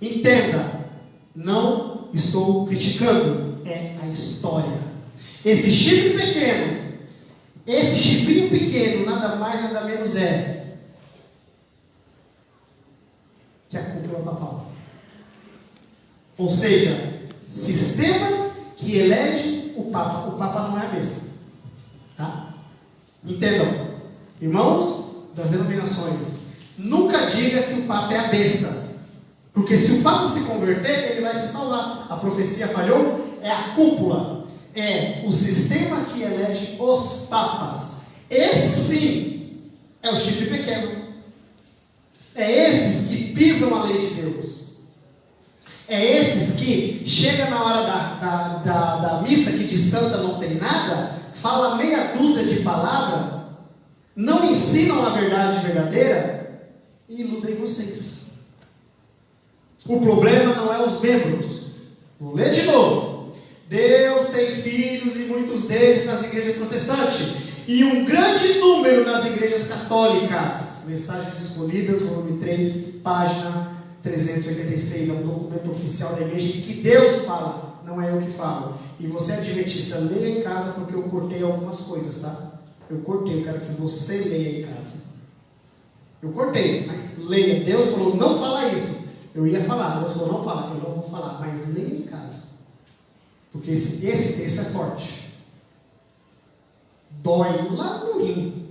Entenda, não estou criticando, é a história. Esse chifre pequeno, esse chifrinho pequeno, nada mais, nada menos é que a cúpula papal. Ou seja, sistema que elege o Papa. O Papa não é a besta. Tá? Entendam, irmãos das denominações, nunca diga que o Papa é a besta. Porque se o Papa se converter, ele vai se salvar. A profecia falhou, é a cúpula. É o sistema que elege os papas. Esse sim é o chifre pequeno. É esses que pisam a lei de Deus. É esses que chega na hora da missa, que de santa não tem nada, fala meia dúzia de palavras, não ensinam a verdade verdadeira e iludem vocês. O problema não é os membros. Vou ler de novo. Deus tem filhos e muitos deles nas igrejas protestantes e um grande número nas igrejas católicas. Mensagens Escolhidas, volume 3, página 386, é um documento oficial da igreja que Deus fala, não é eu que falo. E você adventista, leia em casa, porque eu cortei algumas coisas, tá? Eu cortei, eu quero que você leia em casa. Eu cortei, mas leia. Deus falou, não fala isso. Eu ia falar, Deus falou, não fala, eu não vou falar, mas leia em casa. Porque esse texto é forte. Dói lá no rim.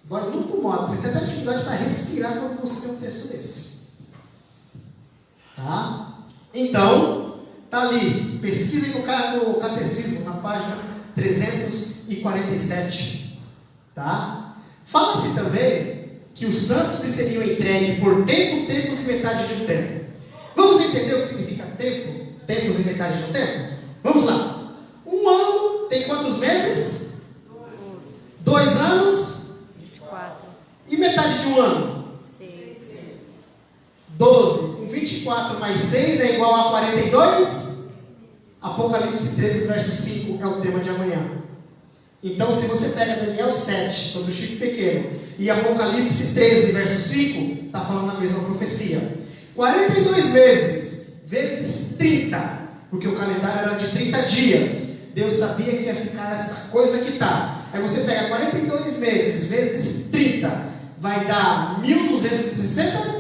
Dói no pulmão. Você tem até dificuldade para respirar quando você vê um texto desse. Tá? Então, tá ali. Pesquisem no catecismo, na página 347. Tá? Fala-se também que os santos que seriam entregues por tempo, tempos e metade de um tempo. Vamos entender o que significa tempo? Tempos e metade de um tempo? Vamos lá. Um ano tem quantos meses? 2 anos? 24. E metade de um ano? 6. 12. Com 24 mais 6 é igual a 42? Apocalipse 13, verso 5 é o tema de amanhã. Então, se você pega Daniel 7, sobre o chifre pequeno, e Apocalipse 13, verso 5, está falando a mesma profecia. 42 meses, vezes 30, porque o calendário era de 30 dias. Deus sabia que ia ficar essa coisa que está. Aí você pega 42 meses vezes 30, vai dar 1260.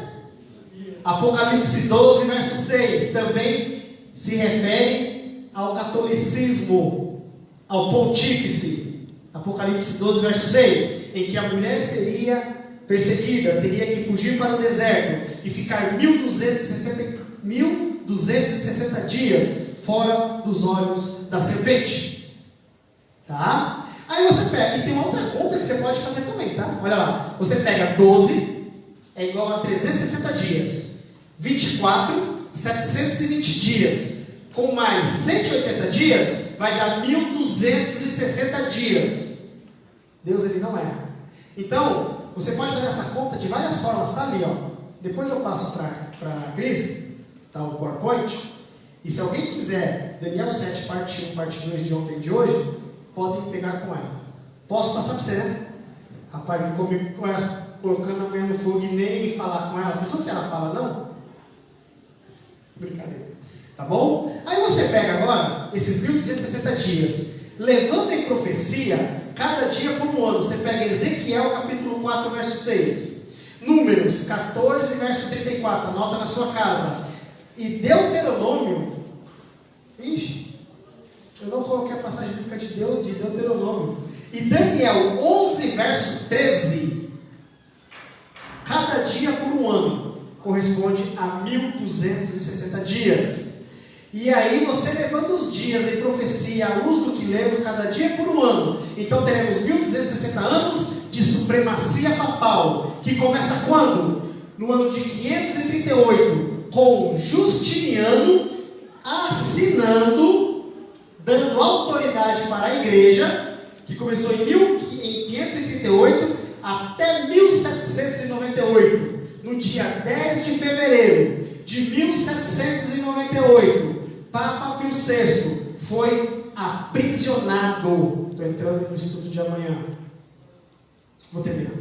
Apocalipse 12, verso 6, também se refere ao catolicismo, ao pontífice. Apocalipse 12, verso 6, em que a mulher seria perseguida, teria que fugir para o deserto e ficar 1260 dias fora dos olhos da serpente. Tá? Aí você pega, e tem uma outra conta que você pode fazer também, tá? Olha lá, você pega 12, é igual a 360 dias, 24, 720 dias, com mais 180 dias, vai dar 1260 dias. Deus, ele não erra. Então, você pode fazer essa conta de várias formas, tá ali, ó. Depois eu passo para a Cris, tá, o PowerPoint. E se alguém quiser Daniel 7, parte 1, parte 2 de ontem e de hoje, podem pegar com ela. Posso passar para você, né? Rapaz, me colocando a manhã no fogo e nem falar com ela. Pensou se ela fala não? Brincadeira. Tá bom? Aí você pega agora esses 1260 dias, levando em profecia cada dia por um ano. Você pega Ezequiel capítulo 4, verso 6. Números 14, verso 34. Anota na sua casa. E Deuteronômio. Ixi, eu não coloquei a passagem bíblica de Deuteronômio. E Daniel 11, verso 13. Cada dia por um ano corresponde a 1260 dias. E aí você levando os dias em profecia à luz do que lemos, cada dia por um ano. Então teremos 1260 anos de supremacia papal, que começa quando? No ano de 538, com Justiniano assinando, dando autoridade para a igreja, que começou em 538 até 1798. No dia 10 de fevereiro de 1798, Papa Pio VI foi aprisionado. Estou entrando no estudo de amanhã. Vou terminar.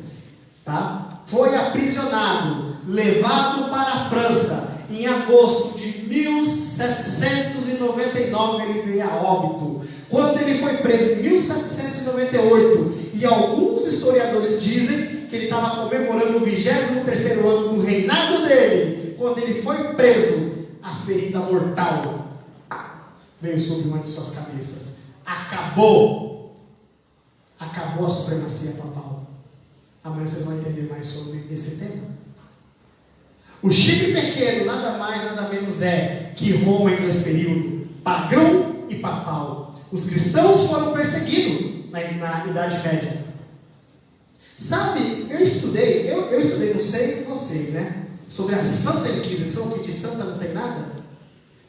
Tá? Foi aprisionado, levado para a França. Em agosto de 1799 ele veio a óbito. Quando ele foi preso em 1798, e alguns historiadores dizem que ele estava comemorando o 23º ano do reinado dele, quando ele foi preso, a ferida mortal veio sobre uma de suas cabeças. Acabou a supremacia papal. Amanhã vocês vão entender mais sobre esse tema. O Chipre pequeno nada mais, nada menos é que Roma em dois períodos, pagão e papal. Os cristãos foram perseguidos na Idade Média. Sabe, eu estudei, não sei vocês, né? Sobre a Santa Inquisição, que de santa não tem nada.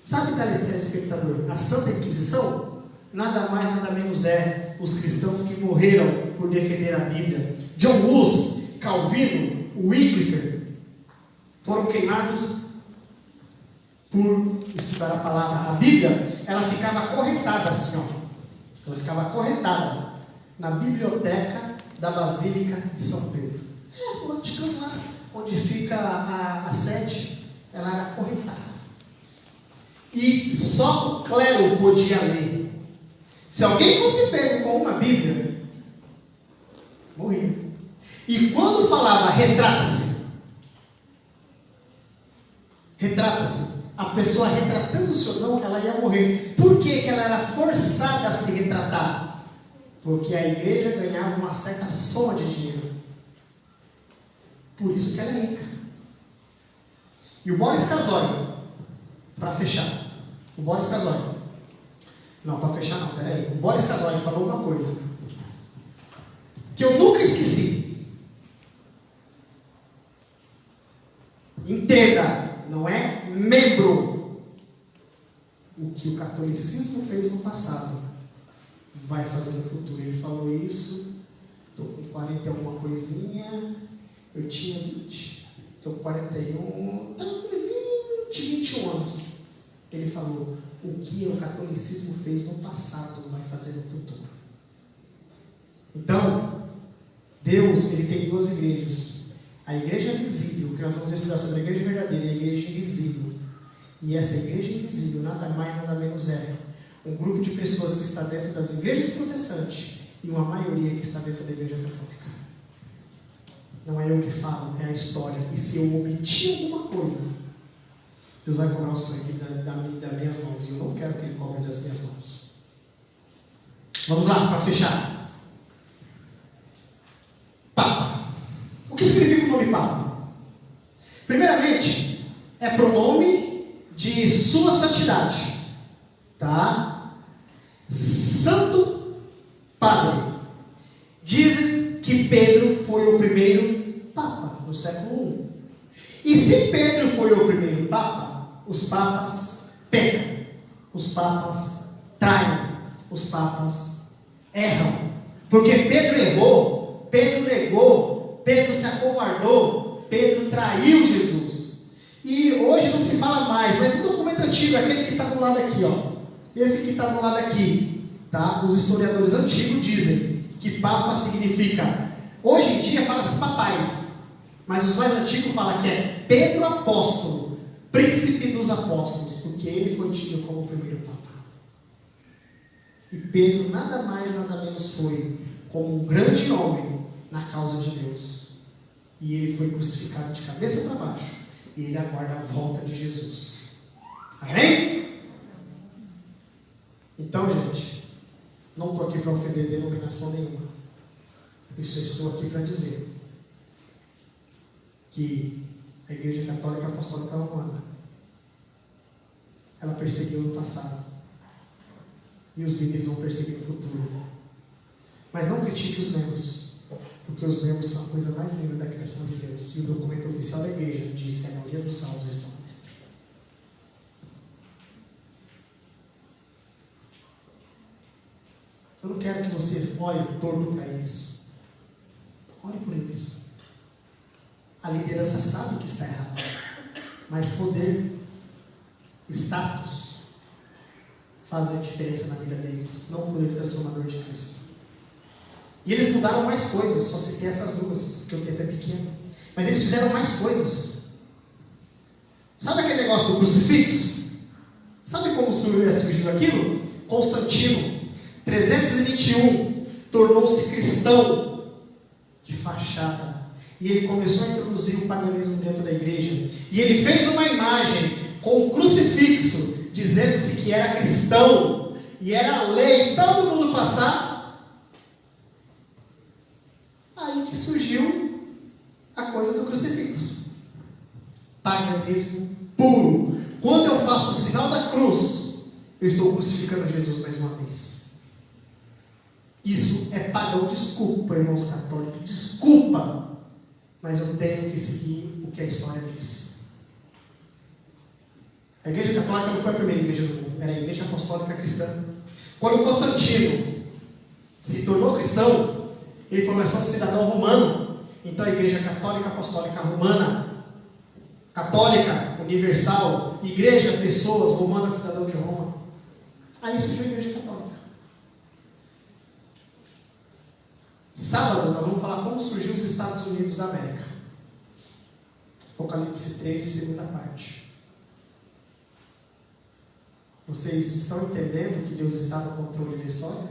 Sabe, telespectador, a Santa Inquisição nada mais, nada menos é os cristãos que morreram por defender a Bíblia. John Hus, Calvino, Wycliffe foram queimados por estudar a palavra. A Bíblia, ela ficava correntada assim, ó. Ela ficava correntada na biblioteca da Basílica de São Pedro. O Vaticano lá, onde fica a sede, ela era correntada. E só o clero podia ler. Se alguém fosse pego com uma Bíblia, morria. E quando falava retrata-se, a pessoa retratando-se ou não, ela ia morrer. Por que ela era forçada a se retratar? Porque a igreja ganhava uma certa soma de dinheiro. Por isso que ela é rica. E o Boris Casoy, para fechar, o Boris Casoy, não, para fechar não, peraí, o Boris Casoy falou uma coisa que eu nunca esqueci. Entenda, não é membro. O que o catolicismo fez no passado vai fazer no futuro. Ele falou isso, estou com 40 e alguma coisinha, eu tinha 20, estou com 41, estou com 21 anos. Ele falou, o que o catolicismo fez no passado vai fazer no futuro. Então, Deus, ele tem duas igrejas. A igreja visível, que nós vamos estudar sobre a igreja verdadeira, e a igreja invisível. E essa igreja invisível, nada mais, nada menos é um grupo de pessoas que está dentro das igrejas protestantes e uma maioria que está dentro da igreja católica. Não é eu que falo, é a história. E se eu omitir alguma coisa, Deus vai cobrar o sangue das minhas mãos. E eu não quero que Ele cobre das minhas mãos. Vamos lá, para fechar. Papa. O que significa o nome Papa? Primeiramente, é pronome de sua santidade. Tá? Santo Padre. Dizem que Pedro foi o primeiro Papa no século I. E se Pedro foi o primeiro Papa, os papas pecam, os papas traem, os papas erram. Porque Pedro errou, Pedro negou, Pedro se acovardou, Pedro traiu Jesus. E hoje não se fala mais, mas no documento antigo, aquele que está do lado aqui, ó, esse que está do lado aqui, tá? Os historiadores antigos dizem que Papa significa, hoje em dia fala-se papai, mas os mais antigos falam que é Pedro Apóstolo, príncipe dos apóstolos, porque ele foi tido como o primeiro Papa. E Pedro nada mais, nada menos foi como um grande homem na causa de Deus. E ele foi crucificado de cabeça para baixo. E ele aguarda a volta de Jesus. Amém? Então, gente, não estou aqui para ofender denominação nenhuma. Isso eu estou aqui para dizer que a Igreja Católica Apostólica Romana, ela perseguiu no passado. E os líderes vão perseguir no futuro. Mas não critique os membros, porque os membros são a coisa mais linda da criação de Deus. E o documento oficial da igreja diz que a maioria dos salvos estão lá dentro. Eu não quero que você olhe torto para eles. Ore por eles. A liderança sabe que está errado. Mas poder, status, fazem a diferença na vida deles. Não o poder transformador de Cristo. E eles mudaram mais coisas, só citei essas duas, porque o tempo é pequeno. Mas eles fizeram mais coisas. Sabe aquele negócio do crucifixo? Sabe como surgiu aquilo? Constantino, 321, tornou-se cristão de fachada. E ele começou a introduzir o paganismo dentro da igreja. E ele fez uma imagem com um crucifixo, dizendo-se que era cristão. E era lei, todo mundo passar. Aí que surgiu a coisa do crucifixo. Paganismo puro. Quando eu faço o sinal da cruz, eu estou crucificando Jesus mais uma vez. Isso é pagão. Desculpa, irmãos católicos, desculpa. Mas eu tenho que seguir o que a história diz. A igreja católica não foi a primeira igreja do mundo, era a igreja apostólica cristã. Quando Constantino se tornou cristão, ele falou: nós somos cidadão romano. Então a igreja católica apostólica romana, católica, universal, igreja, pessoas, romanas, cidadão de Roma. Aí surgiu a igreja católica. Sábado nós vamos falar como surgiu os Estados Unidos da América. Apocalipse 13, segunda parte. Vocês estão entendendo que Deus está no controle da história?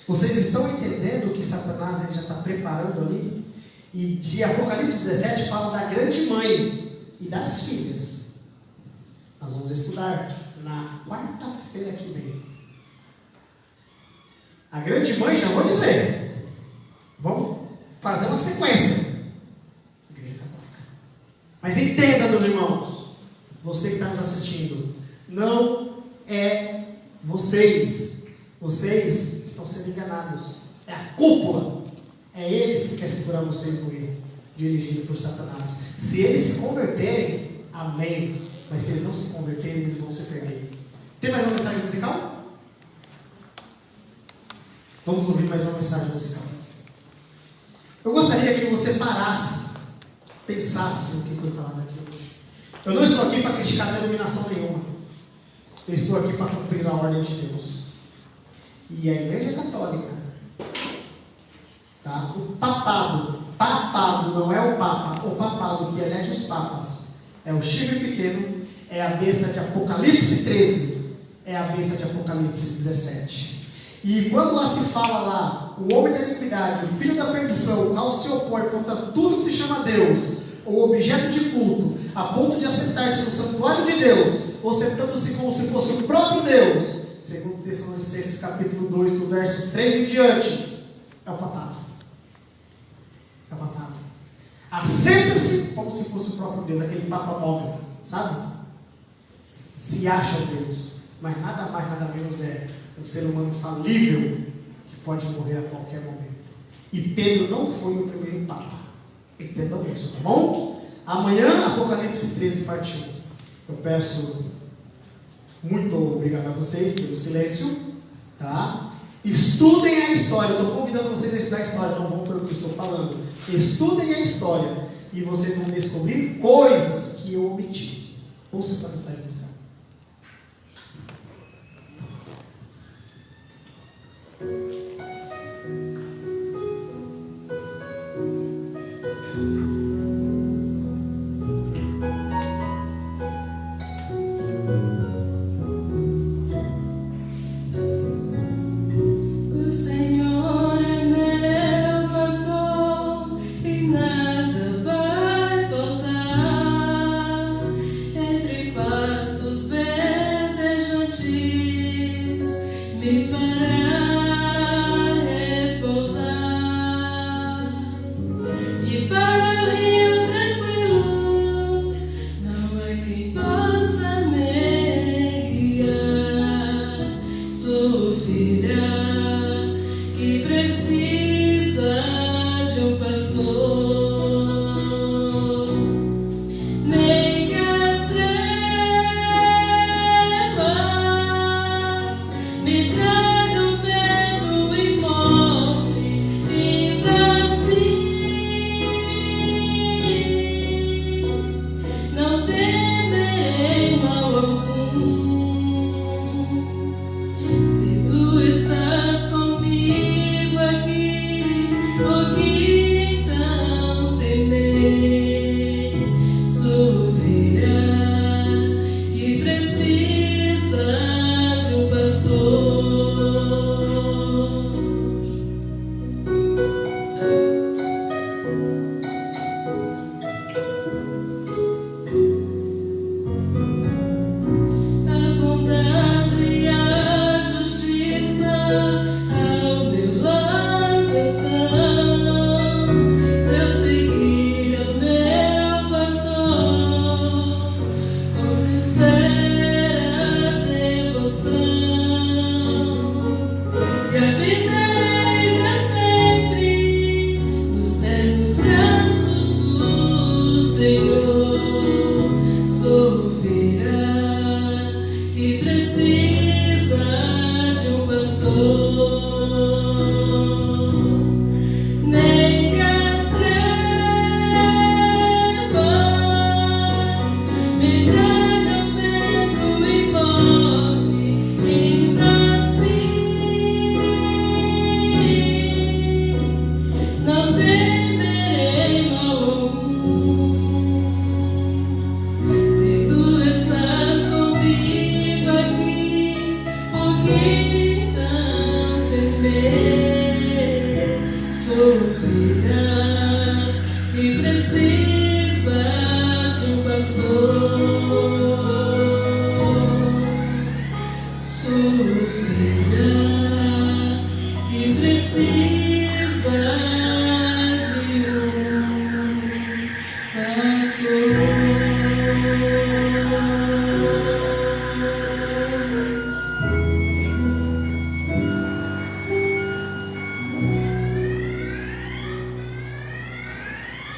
Vocês estão entendendo que Satanás ele já está preparando ali? E de Apocalipse 17 fala da grande mãe e das filhas. Nós vamos estudar na quarta-feira que vem. A grande mãe, já vou dizer. Vamos fazer uma sequência. Igreja Católica. Mas entenda, meus irmãos, você que está nos assistindo, não é vocês. Vocês estão sendo enganados. É a cúpula. É eles que querem segurar vocês no erro, dirigido por Satanás. Se eles se converterem, amém. Mas se eles não se converterem, eles vão se perder. Tem mais uma mensagem musical? Vamos ouvir mais uma mensagem musical. Eu gostaria que você parasse, pensasse no que foi falado aqui hoje. Eu não estou aqui para criticar denominação nenhuma. Eu estou aqui para cumprir a ordem de Deus. E a Igreja Católica, tá? O papado não é o Papa, o papado que elege os papas é o chifre pequeno é a besta de Apocalipse 13, é a besta de Apocalipse 17. E quando lá se fala lá, o homem da iniquidade, o filho da perdição, ao se opor contra tudo que se chama Deus, ou objeto de culto, a ponto de assentar-se no santuário de Deus, ostentando-se como se fosse o próprio Deus, segundo Tessalonicenses capítulo 2, do versos 3 em diante, é o papado. É o papado. Assenta-se como se fosse o próprio Deus, aquele papa móvel, sabe? Se acha Deus, mas nada mais, nada menos é um ser humano falível que pode morrer a qualquer momento. E Pedro não foi o primeiro papa. Entendam isso, tá bom? Amanhã, Apocalipse 13, parte 1. Eu peço muito obrigado a vocês pelo silêncio, tá? Estudem a história. Eu estou convidando vocês a estudar a história, não vão pelo que eu estou falando. Estudem a história e vocês vão descobrir coisas que eu omiti. Ouça essa mensagem.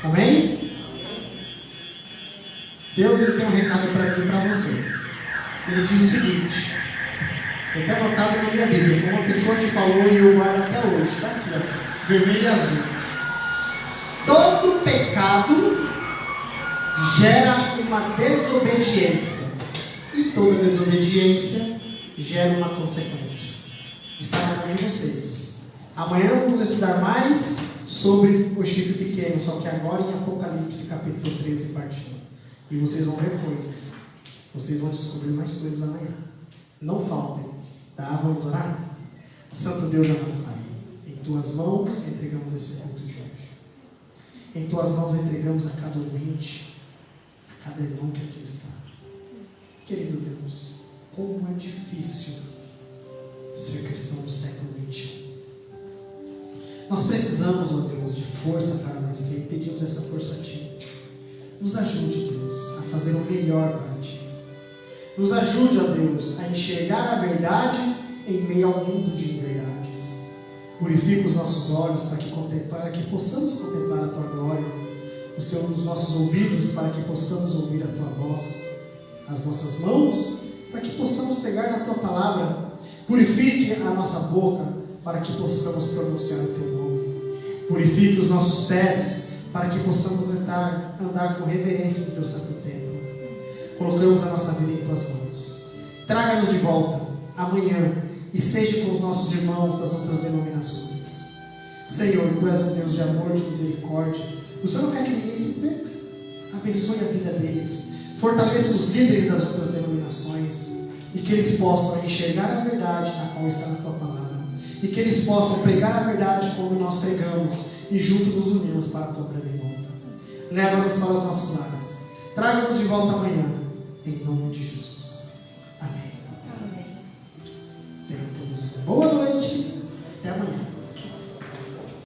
Amém? Deus ele tem um recado para mim e para você. Ele diz o seguinte, eu até anotado na minha Bíblia, foi uma pessoa que falou e eu guardo até hoje, está aqui, ó, vermelho e azul. Todo pecado gera uma desobediência, e toda desobediência gera uma consequência. Está na mão de vocês. Amanhã vamos estudar mais sobre o chifre pequeno, só que agora em Apocalipse capítulo 13, parte 1. E vocês vão ver coisas Vocês vão descobrir mais coisas amanhã. Não faltem, tá? Vamos orar? Santo Deus, amado Pai, em Tuas mãos entregamos esse culto de hoje. Em Tuas mãos entregamos a cada ouvinte, a cada irmão que aqui está. Querido Deus, como é difícil ser cristão no século XXI. Nós precisamos, ó Deus, de força para vencer e pedimos essa força a Ti. Nos ajude, Deus, a fazer o melhor para Ti. Nos ajude, ó Deus, a enxergar a verdade em meio ao mundo de inverdades. Purifica os nossos olhos para que possamos contemplar a Tua glória, os nossos ouvidos para que possamos ouvir a Tua voz, as nossas mãos para que possamos pegar na Tua palavra. Purifique a nossa boca para que possamos pronunciar o Teu nome. Purifique os nossos pés para que possamos andar com reverência no Teu santo templo. Colocamos a nossa vida em Tuas mãos. Traga-nos de volta amanhã e seja com os nossos irmãos das outras denominações. Senhor, Tu és um Deus de amor, de misericórdia. O Senhor não quer que ninguém se perca. Abençoe a vida deles. Fortaleça os líderes das outras denominações e que eles possam enxergar a verdade na qual está na Tua palavra. E que eles possam pregar a verdade como nós pregamos e juntos nos unirmos para a Tua breve volta. Leva-nos para os nossos lares. Traga-nos de volta amanhã. Em nome de Jesus.